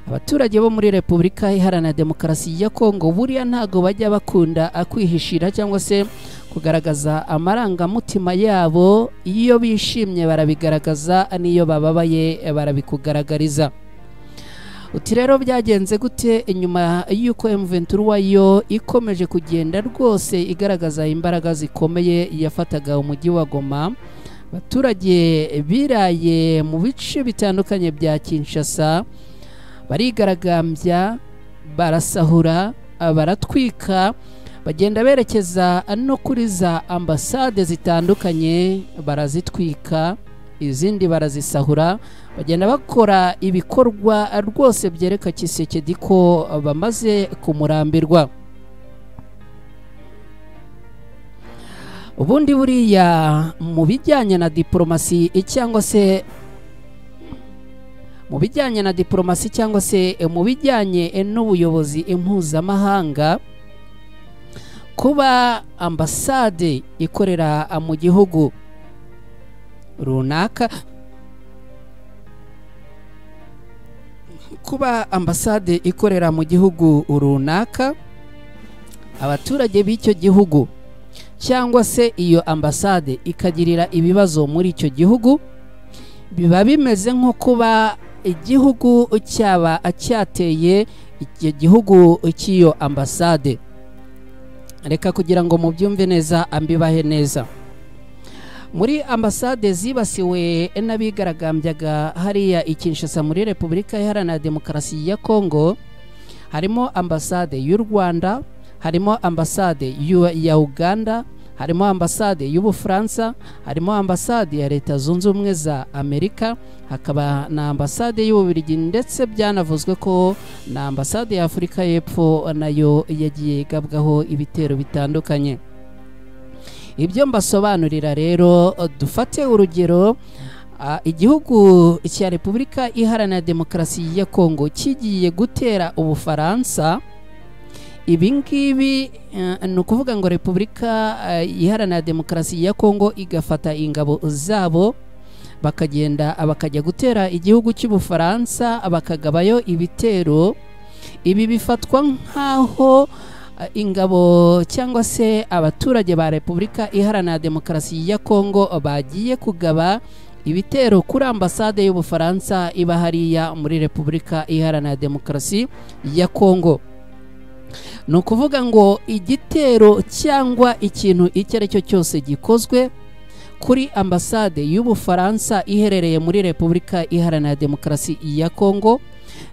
abaturage bo muri Repubulika Iharanira Demokarasi ya Kongo buriya ntago bajya bakunda akwihishira cyangwa se kugaragaza amarangamutima yabo. Iyo bishimye barabigaragaza, n'iyo bababaye barabikugaragariza. Uti rero byagenze gute inyuma y'uko M23 yo ikomeje kugenda rwose igaragaza imbaraga zikomeye yafataga umujyi wa Goma? Abaturage biraye mu bice bitandukanye bya Kinshasa barigaragambya, barasahura, baratwika, bagenda berekeza no kuri za ambasade zitandukanye barazitwika, izindi barazisahura, bagenda bakora ibikorwa rwose byereka Tshisekedi ko bamaze kumurambirwa. Ubundi buriya mu bijyanye na diplomasi cyangwa se mu bijyanye n'ubuyobozi impuzamahanga, kuba ambasade ikorera mu gihugu runaka, abaturage b'icyo gihugu cyangwa se iyo ambasade ikagirira ibibazo muri icyo gihugu, biba bimeze nko kuba igihugu cyaba cyateye icyo gihugu cy'iyo ambasade. Reka kugira ngo mubyumve neza ambibahe neza. Muri ambasade zibasiwe n'abigaragambyaga hariya i Kinshasa muri Repubulika Iharanira Demokarasi ya Kongo, harimo ambasade y'u Rwanda, harimo ambasade ya Uganda, harimo ambasade y'Ubufaransa, harimo ambasade ya Leta Zunze Ubumwe za Amerika, hakaba na ambasade y'Ububiligi, ndetse byanavuzwe ko na ambasade ya Afurika y'Epfo nayo yagiye gabwaho ibitero bitandukanye. Ibyo mbasobanurira rero, dufate urugero igihugu cya Repubulika Iharanira Demokarasi ya Kongo kigiye gutera Ubufaransa. Ibi ngibi ni ukuvuga ngo Repubulika Iharanira Demokarasi ya Kongo igafata ingabo zabo bakajya gutera igihugu cy'Ubufaransa, bakagabayo ibitero. Ibi bifatwa nk'aho ingabo cyangwa se abaturage ba Repubulika Iharanira Demokarasi ya Kongo bagiye kugaba ibitero kuri ambasade y'Ubufaransa iba hariya muri Repubulika Iharanira Demokarasi ya Kongo. Ni ukuvuga ngo igitero cyangwa ikintu icyo ari cyo cyose gikozwe kuri ambasade y'Ubufaransa iherereye muri Repubulika Iharanira Demokarasi ya Kongo,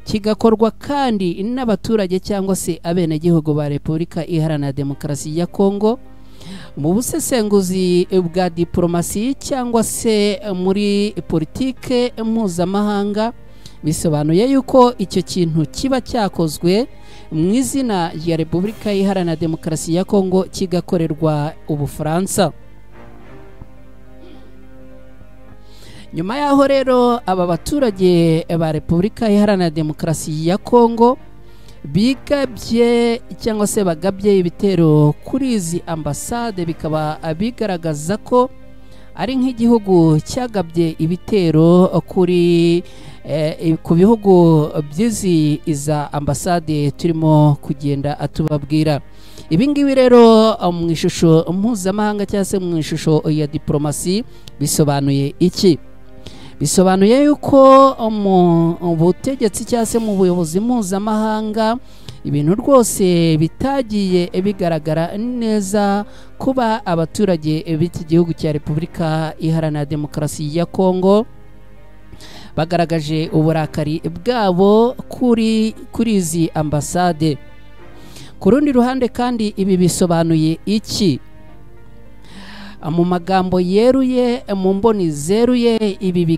kigakorwa kandi n'abaturage cyangwa se abenegihugu ba Repubulika Iharanira Demokarasi ya Kongo, mu busesenguzi bwa diplomasi cyangwa se muri politike mpuzamahanga, bisobanuye yuko icyo kintu kiba cyakozwe mu izina rya Repubulika Iharanira Demokarasi ya Kongo kigakorerwa Ubufaransa. Nyuma yaho rero aba baturage ba Repubulika Iharanira Demokarasi ya Kongo bigabye cyangwa se bagabye ibitero kuri izi ambasade, bikaba bigaragaza ko ari nk'igihugu cyagabye ibitero ku bihugu by'izi iza ambasade turimo kugenda atubabwira. Ibi ngibi rero mu ishusho mpuzamahanga cyangwa se mu ishusho ya diplomasi bisobanuye iki? Bisobanuye yuko mu butegetsi cyangwa se mu buyobozi mpuzamahanga ibintu rwose bitagiye bigaragara neza kuba abaturage b'iki gihugu cya Repubulika Iharanira Demokarasi ya Kongo bagaragaje uburakari bwabo kuri izi ambasade. Ku rundi ruhande kandi ibi bisobanuye iki? Mu magambo yeruye, mu mboni zeruye, ibi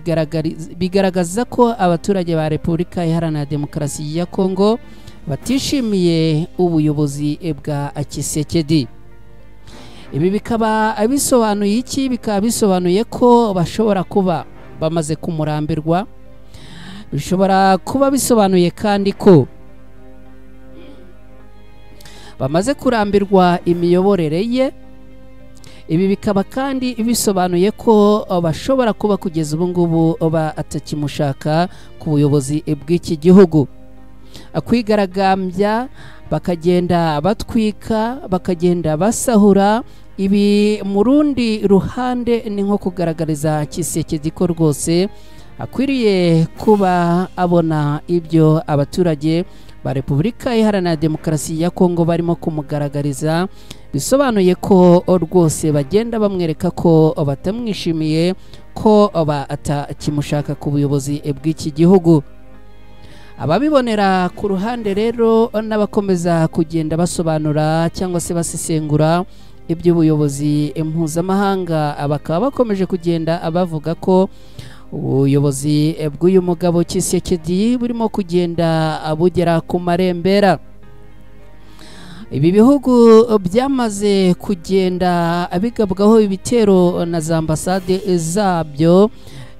bigaragaza ko abaturage ba Repubulika Iharanira Demokarasi ya Kongo batishimiye ubuyobozi bwa Tshisekedi. Ibi bikaba bisobanuye iki? Bikaba bisobanuye ko bashobora kuba bamaze kumurambirwa. Bishobora kuba bisobanuye kandi ko bamaze kurambirwa imiyoborere ye. Ibi bikaba kandi bisobanuye ko bashobora kuba kugeza ubu ngubu atakimushaka ku buyobozi bw'iki gihugu. Kwigaragambya, bakagenda batwika, bakagenda basahura. Ibi mu rundi ruhande ni nko kugaragariza Tshisekedi ko rwose akwiriye kuba abona ibyo abaturage ba Repubulika Iharanira Demokarasi ya Kongo barimo kumugaragariza. Bisobanuye ko rwose bagenda bamwereka ko batamwishimiye, ko atakimushaka ku buyobozi bw'iki gihugu. Ababibonera ku ruhande rero n'abakomeza kugenda basobanura cyangwa se basesengura iby'ubuyobozi mpuzamahanga, bakaba bakomeje kugenda bavuga ko ubuyobozi bw'uyu mugabo Tshisekedi burimo kugenda bugera ku marembera. Ibi bihugu byamaze kugenda bigabwaho ibitero na za ambasade zabyo,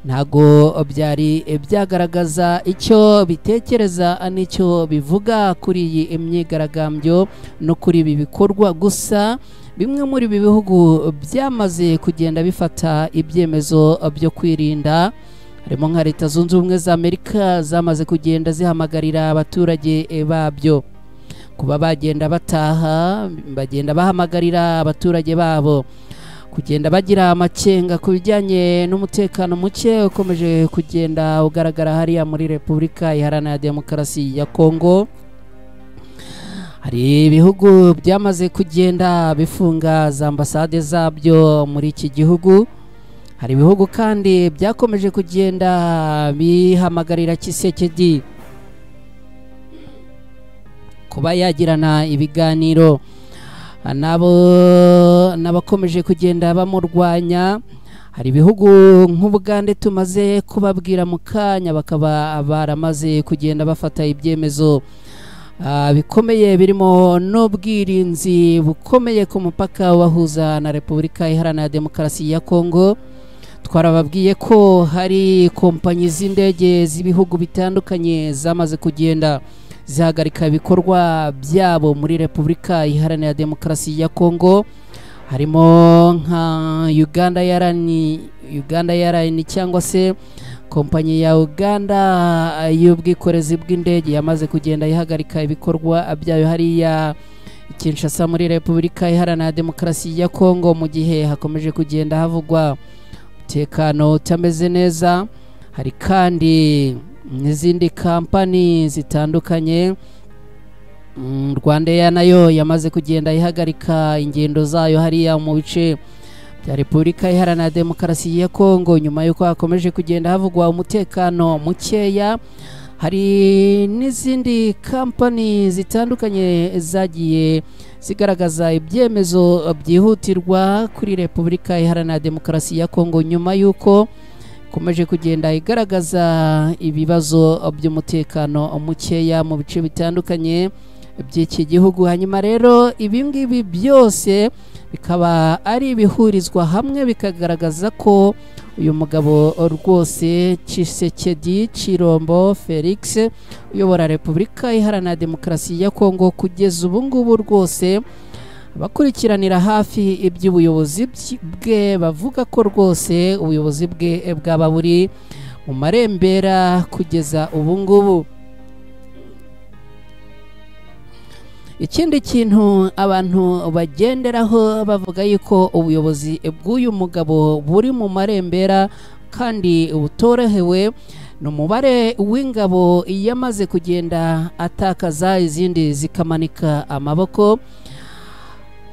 ntago byari byagaragaza icyo bitekereza n'icyo bivuga kuri iyi imyigaragambyo no kuri ibi bikorwa. Gusa bimwe muri ibi bihugu byamaze kugenda bifata ibyemezo byo kwirinda, harimo nka Leta Zunze Ubumwe za Amerika zamaze kugenda zihamagarira abaturage babyo kuba bagenda bataha, bagenda bahamagarira abaturage babo kugenda bagira amakenga ku bijyanye n'umutekano muke ukomeje kugenda ugaragara hariya muri Repubulika Iharanira Demokarasi ya Kongo. Hari ibihugu byamaze kugenda bifunga za ambasade zabyo muri iki gihugu. Hari ibihugu kandi byakomeje kugenda bihamagarira Tshisekedi kuba yagirana ibiganiro n'abakomeje kugenda bamurwanya. Hari ibihugu nk'Ubugande tumaze kubabwira mu kanya, bakaba baramaze kugenda bafata ibyemezo bikomeye birimo n'ubwirinzi bukomeye ku mupaka wahuza na Repubulika Iharanira Demokarasi ya Kongo. twarababwiye ko hari kompanyi z'indege z'ibihugu bitandukanye zamaze kugenda zihagarika ibikorwa byabo muri Repubulika Iharanira Demokarasi ya Kongo, harimo nka Uganda Airlines cyangwa se kompanyi ya Uganda y'ubwikorezi bw'indege yamaze kugenda ihagarika ibikorwa byayo hariya Kinshasa muri Repubulika Iharanira Demokarasi ya Kongo, mu gihe hakomeje kugenda havugwa umutekano utameze neza. Hari kandi n'izindi kampani zitandukanye. Rwanda nayo yamaze kugenda ihagarika ingendo zayo hariya mu bice bya Repubulika Iharanira Demokarasi ya Kongo nyuma y'uko hakomeje kugenda havugwa umutekano mukeya. Hari n'izindi kampani zitandukanye zagiye zigaragaza ibyemezo byihutirwa kuri Repubulika Iharanira Demokarasi ya Kongo nyuma y'uko ikomeje kugenda igaragaza ibibazo by'umutekano mukeya mu bice bitandukanye by'iki gihugu. Hanyuma rero ibi ngibi byose bikaba ari ibihurizwa hamwe bikagaragaza ko uyu mugabo rwose Tshisekedi Chilombo Felix uyobora Repubulika Iharanira Demokarasi ya Kongo kugeza ubu ngubu rwose bakurikiranira hafi iby'ubuyobozi bwe, bavuga ko rwose ubuyobozi bwe bwaba buri mu marembera kugeza ubu ngubu. Ikindi kintu abantu bagenderaho bavuga yuko ubuyobozi bw'uyu mugabo buri mu marembera kandi butorohewe ni umubare w'ingabo yamaze kugenda atakaza izindi zikamanika amaboko.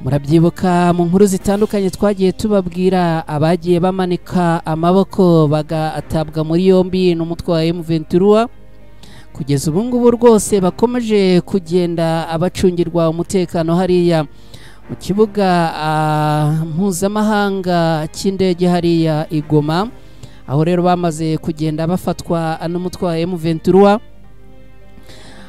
Murabyibuka mu nkuru zitandukanye twagiye tubabwira abagiye bamanika amaboko bagatabwa muri yombi n'umutwe wa M23. Kugeza ubu ngubu rwose bakomeje kugenda abacungirwa umutekano hariya mu kibuga mpuzamahanga cy'indege hariya i Goma, aho rero bamaze kugenda bafatwa n'umutwe wa M23.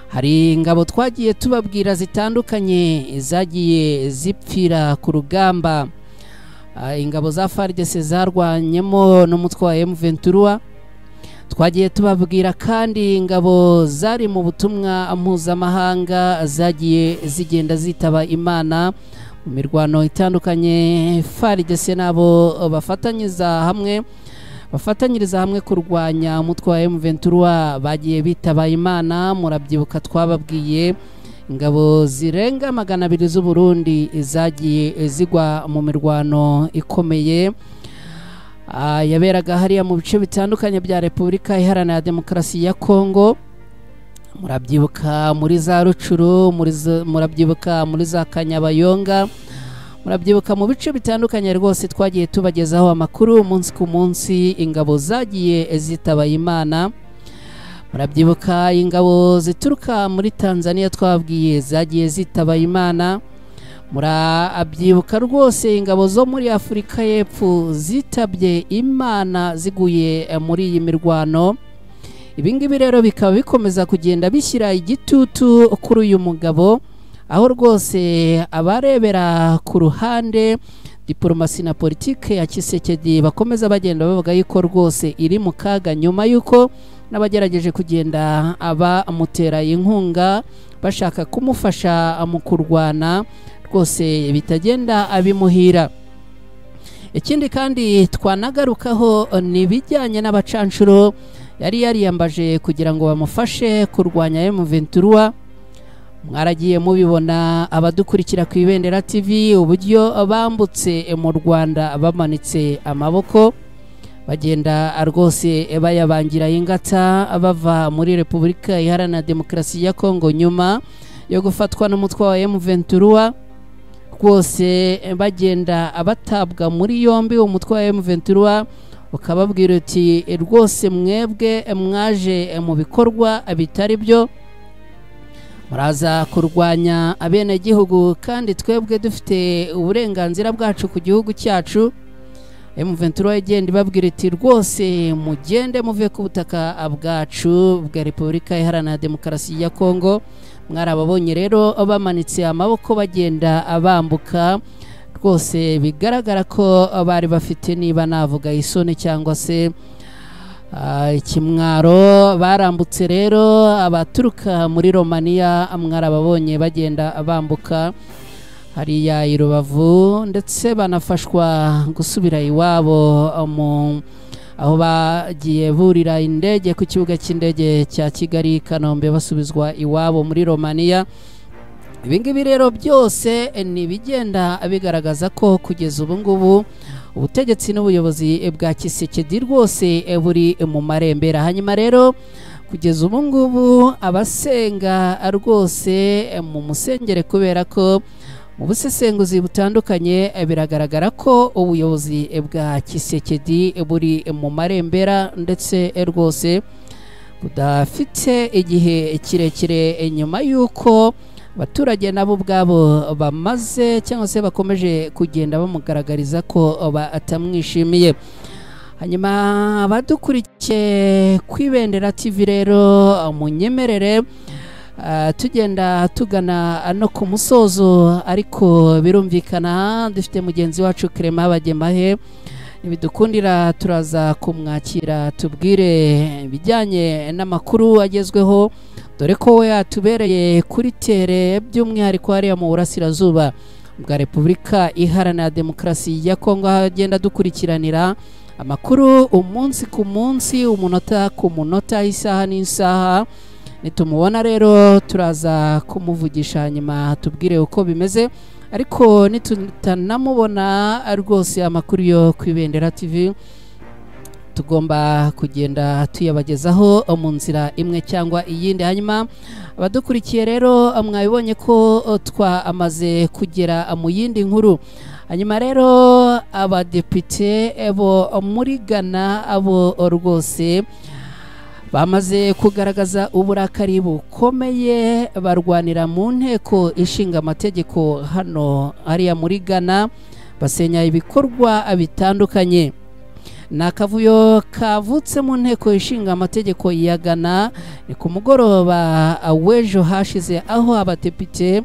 Hari ingabo twagiye tubabwira zitandukanye zagiye zipfira ku rugamba, ingabo za FARDC zarwanyemo n'umutwe wa M23. Twagiye tubabwira kandi ingabo zari mu butumwa mpuzamahanga zagiye zigenda zitaba Imana mu mirwano itandukanye. FARDC nabo bafatanyiriza hamwe kurwanya umutwe wa M23 bagiye bitaba Imana. Murabyibuka twababwiye ingabo zirenga 200 z'u Burundi zagiye zigwa mu mirwano ikomeye yaberaga hariya mu bice bitandukanye bya Repubulika Iharanira Demokarasi ya Kongo. Murabyibuka muri za Rucuru, murabyibuka muri za Kanyabayonga, murabyibuka mu bice bitandukanye rwose twagiye tubagezaho amakuru umunsi ku munsi ingabo zagiye zitaba Imana. Murabyibuka ingabo zituruka muri Tanzania twabwiye zagiye zitaba Imana. Murabyibuka rwose ingabo zo muri Afurika y'Epfo zitabye Imana ziguye muri iyi mirwano. Ibi ngibi rero bikaba bikomeza kugenda bishyira igitutu kuri uyu mugabo, aho rwose abarebera ku ruhande diplomasi na politike ya Tshisekedi bakomeza bagenda bavuga yuko rwose iri mu kaga nyuma yuko n'abagerageje kugenda abamutera inkunga bashaka kumufasha mu kurwana rwose bitagenda abimuhira. Ikindi kandi twanagarukaho ni bijyanye n'abacanshuro yari yariyambaje kugira ngo bamufashe kurwanya M23. Mwaragiye mubibona abadukurikira ku Ibendera TV uburyo bambutse mu Rwanda bamanitse amaboko bagenda rwose bayabangira ingata bava muri Repubulika Iharanira Demokarasi ya Kongo nyuma yo gufatwa n'umutwe wa M23. Rwose bagenda abatabwa muri yombi umutwe wa M23 ukababwira uti rwose mwebwe mwaje mu bikorwa bitari byo, muraza kurwanya abenegihugu kandi twebwe dufite uburenganzira bwacu ku gihugu cyacu. M23 igenda ibabwira iti rwose mugende muve ku butaka bwacu bwa Repubulika Iharanira Demokarasi ya Kongo. Mwarababonye rero bamanitse amaboko bagenda abambuka rwose bigaragara ko bari bafite niba navuga isoni cyangwa se ikimwaro. Barambutse rero abaturuka muri Romania mwarababonye bagenda bambuka hariya i Rubavu, ndetse banafashwa gusubira iwabo aho bagiye burira indege ku kibuga cy'indege cya Kigali Kanombe basubizwa iwabo muri Romania. Ibingibi rero byose ni bigenda bigaragaza ko kugeza ubu ngubu ubutegetsi n'ubuyobozi bwa Kisekedi rwose buri mu marembera. Hanyuma rero kugeza ubu ngubu abasenga rwose mu musengere, kubera ko mu busesenguzi butandukanye biragaragara ko ubuyobozi bwa Kisekedi buri mu marembera, ndetse rwose budafite igihe kirekire nyuma y'uko abaturage nabo ubwabo bamaze cyangwa se bakomeje kugenda bamugaragariza ko batamwishimiye. Hanyuma abadukurikiye ku Ibendera TV rero munyemerere tugenda tugana no ku musozo, ariko birumvikana dufite mugenzi wacu Clement Bagemahe. Nibidukundira turaza kumwakira tubwire ibijyanye n'amakuru agezweho, dore ko we yatubereye kuri tere by'umwihariko hariya mu burasirazuba bwa Repubulika Iharanira Demokarasi ya Kongo, aho agenda dukurikiranira amakuru umunsi ku munsi, umunota ku munota, isaha n'isaha. Nitumubona rero turaza kumuvugisha hanyuma tubwire uko bimeze, ariko nitutanamubona rwose amakuru yo ku Ibendera TV tugomba kugenda tuyabagezaho mu nzira imwe cyangwa iyindi. Hanyuma abadukurikiye rero mwabibonye ko twamaze kugera mu yindi nkuru. Hanyuma rero abadepite bo muri Ghana abo rwose bamaze kugaragaza uburakari bukomeye, barwanira mu nteko ishinga amategeko hano hariya muri Ghana, basenya ibikorwa bitandukanye. Nakavuyo kavutse mu nteko ishinga amategeko ya Ghana ni ku mugoroba w'ejo hashize, aho abadepite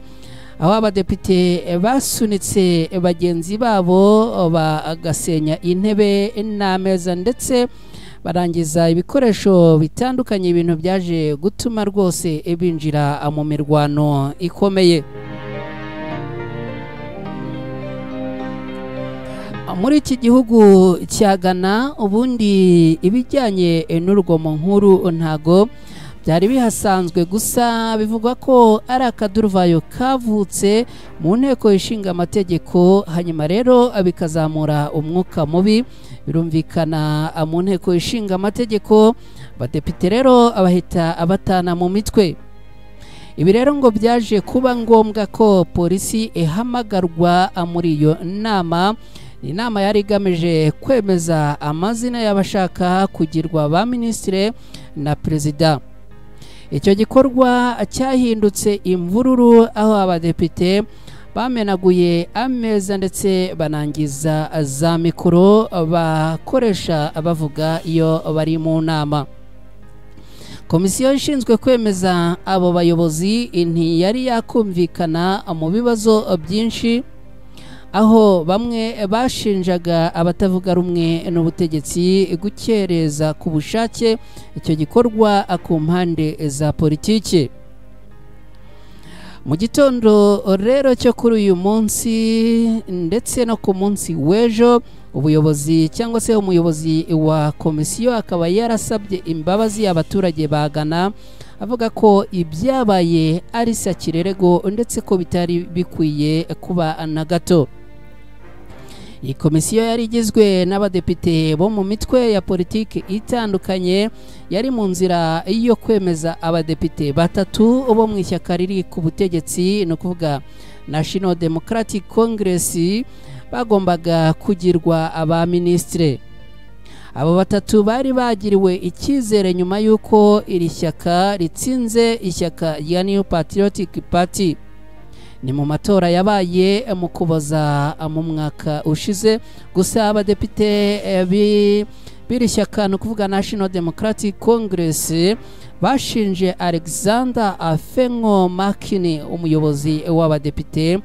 basunitse bagenzi babo bagasenya intebe n'ameza, ndetse barangiza ibikoresho bitandukanye, ibintu byaje gutuma rwose binjira mu mirwano ikomeye. Muri iki gihugu cya Ghana ubundi ibijyanye n'urugomo nkuru ntago byari bihasanzwe, gusa bivugwa ko ari akaduruvayo kavutse mu nteko ishinga amategeko, hanyuma rero bikazamura umwuka mubi. Birumvikana mu nteko ishinga amategeko abadepite rero abahita abatana mu mitwe. Ibi rero ngo byaje kuba ngombwa ko polisi ihamagarwa muri iyo nama. Inama yari igamije kwemeza amazina y'abashaka kugirwa ba minisitiri na perezida. Icyo gikorwa cyahindutse imvururu, aho abadepite bamenaguye ameza ndetse banangiza za mikoro bakoresha bavuga iyo bari mu nama. Komisiyo ishinzwe kwemeza abo bayobozi ntiyari yakumvikana mu bibazo byinshi, aho bamwe bashinjaga abatavuga rumwe n'ubutegetsi gukereza ku bushake icyo gikorwa ku mpande za politiki. Mu gitondo rero cyo kuri uyu munsi ndetse no ku munsi w'ejo, ubuyobozi cyangwa se umuyobozi wa komisiyo akaba yarasabye imbabazi abaturage ba Ghana, avuga ko ibyabaye ari sakirerego ndetse ko bitari bikwiye kuba na gato. Iyi komisiyo yari igizwe n'abadepite bo mu mitwe ya politiki itandukanye, yari mu nzira yo kwemeza abadepite batatu bo mu ishyaka riri ku butegetsi, no kuvuga National Democratic Congress, bagombaga kugirwa aba ministre. Abo batatu bari bagiriwe icyizere nyuma y'uko iri shyaka ritsinze ishyaka ya New Patriotic Party. Ni mu matora yabaye mu Kuboza mu mwaka ushize, gusa abadepite b'iri shyaka no kuvuga National Democratic Congress bashinje Alexander Afengo Makini, umuyobozi w'abadepite,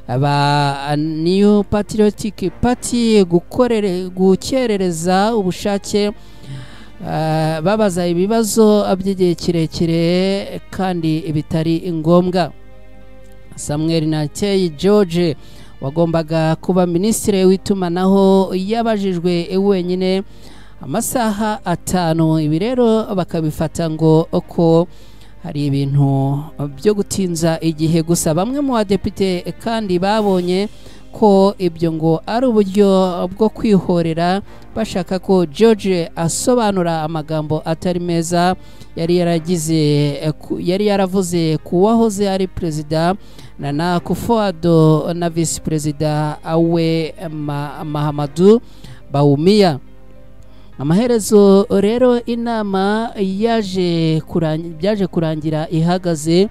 aba New Patriotic Party gukerereza ubushake babaza ibibazo by'igihe kirekire kandi bitari ngombwa. Samuel Natey George wagombaga kuba minisitiri w'itumanaho yabajijwe wenyine amasaha 5. Ibi rero bakabifata ngo ko hari ibintu byo gutinza igihe gusa. Bamwe mu badepite kandi babonye ko ibyo ngo ari uburyo bwo kwihorera, bashaka ko George asobanura amagambo atari meza yari yaravuze ku wahoze ari perezida Nana Akufo-Addo na vice perezida Awe Mahamadou Bawumia. Amaherezo rero inama byaje kurangira ihagaze,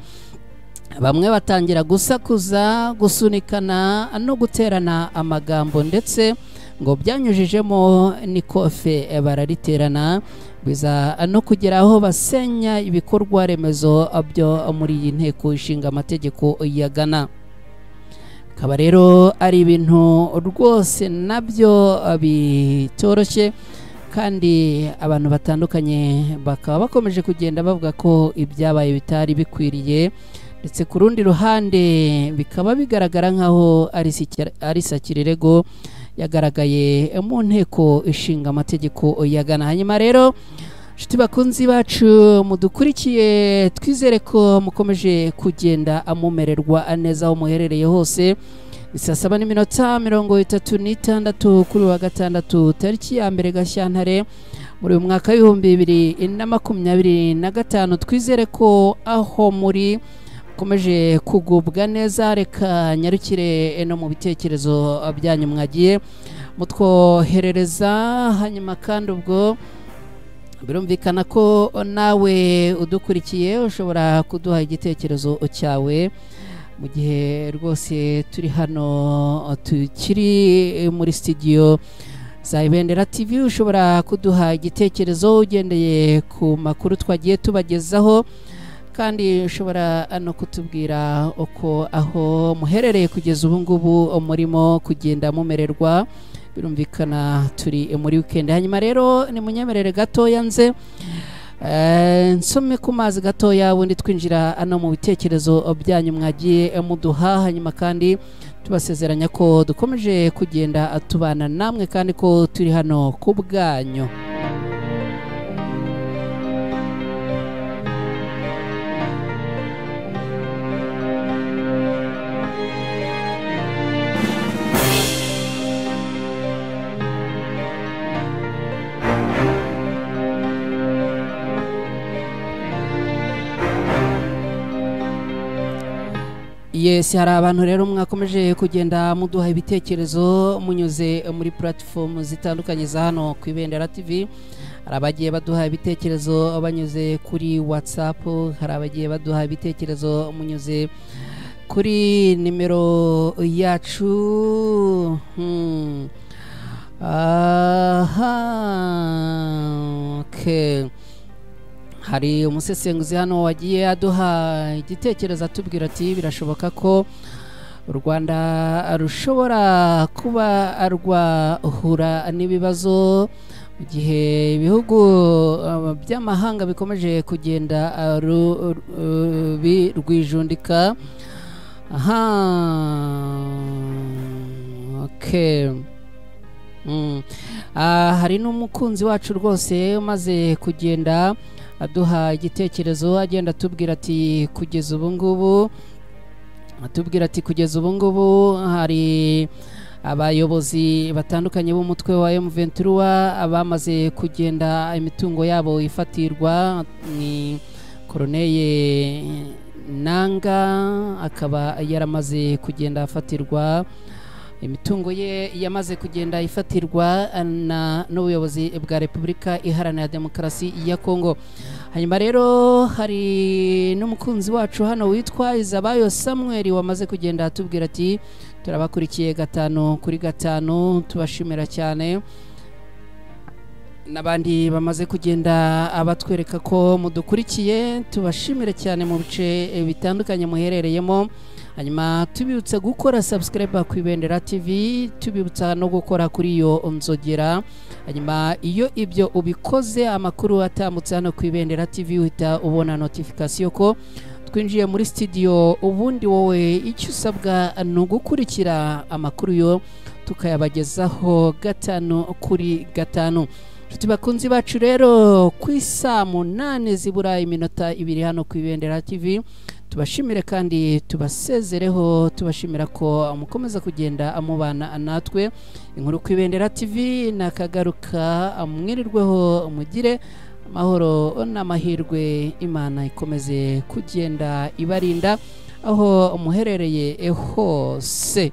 bamwe batangira gusakuza, gusunikana no guterana amagambo, ndetse ngo byanyujijemo n'ikofe barariterana, biza no kugera aho basenya ibikorwa remezo byo muri iyi nteko ishinga amategeko ya Ghana. Kaba rero ari ibintu rwose nabyo bitoroshye, kandi abantu batandukanye bakaba bakomeje kugenda bavuga ko ibyabaye bitari bikwiriye, ndetse ku rundi ruhande bikaba bigaragara nkaho ari Sakirirego yagaragaye mu nteko ishinga amategeko ya Ghana. Hanyuma rero nshuti bakunzi bacu mudukurikiye, twizere ko mukomeje kugenda amumererwa neza aho muherereye hose. Saa 7:36 kuri wa gatandatu tariki ya 1 Gashyantare muri mwaka w'2025. Twizere ko aho muri komeje kugubwa neza. Reka nyarukire no mu bitekerezo byanyu mwagiye mutwoherereza, hanyuma kandi ubwo birumvikana ko nawe udukurikiye ushobora kuduha igitekerezo cyawe mu gihe rwose turi hano tukiri muri studio za Ibendera TV. Ushobora kuduha igitekerezo ugendeye ku makuru twagiye tubagezaho, kandi ushobora no kutubwira uko aho muherereye kugeza ubu ngubu murimo kugenda mumererwa. Birumvikana turi muri weekend. Hanyuma rero ni munyemerere gatoya nze nsome ku mazi gatoya, ubundi twinjira ano mu bitekerezo byanyu mwagiye muduha. Hanyuma kandi tubasezeranya ko dukomeje kugenda tubana namwe, kandi ko turi hano ku bwanyu. Yes, hari abantu rero mwakomeje kugenda muduha ibitekerezo munyuze muri platform zitandukanye za hano ku Ibendera TV. Hari abagiye baduha ibitekerezo banyuze kuri WhatsApp, hari abagiye baduha ibitekerezo munyuze kuri nimero yacu. Okay. Hari umusesenguzi hano wagiye aduha igitekerezo atubwira ati birashoboka ko u Rwanda rushobora kuba rwahura n'ibibazo mu gihe ibihugu by'amahanga bikomeje kugenda rwijundika. Okay. Hari n'umukunzi wacu rwose umaze kugenda aduha igitekerezo agenda atubwira ati kugeza ubu ngubu hari abayobozi batandukanye b'umutwe wa M23 abamaze kugenda imitungo yabo ifatirwa. Ni Koroneye Nanga akaba yaramaze kugenda afatirwa, imitungo ye yamaze kugenda ifatirwa n'ubuyobozi bwa Repubulika Iharanira Demokarasi ya Kongo. Hanyuma rero hari n'umukunzi wacu hano witwa Izabayo Samuel wamaze kugenda atubwira ati turabakurikiye 5 kuri 5, tubashimira cyane. Nabandi bamaze kugenda abatwereka ko mudukurikiye, tubashimire cyane mu bice bitandukanye muherereyemo. hanyuma tubibutsa gukora subscribe ku Ibendera TV, tubibutsa no gukora kuri iyo nzogera. Hanyuma iyo ibyo ubikoze amakuru atambutse hano ku Ibendera TV uhita ubona notification ko twinjiye muri studio. Ubundi wowe icyo usabwa no gukurikira amakuru yo tukayabagezaho gatanu kuri gatanu. Tubakunzi bacu rero ku isaa 8 zibura iminota 2 hano ku Ibendera TV, tubashimire kandi tubasezereho, tubashimira ko mukomeza kugenda amubana natwe. Inkuru ku Ibendera TV nakagaruka, mwirirweho, mugire amahoro n'amahirwe, Imana ikomeze kugenda ibarinda aho muherereye hose.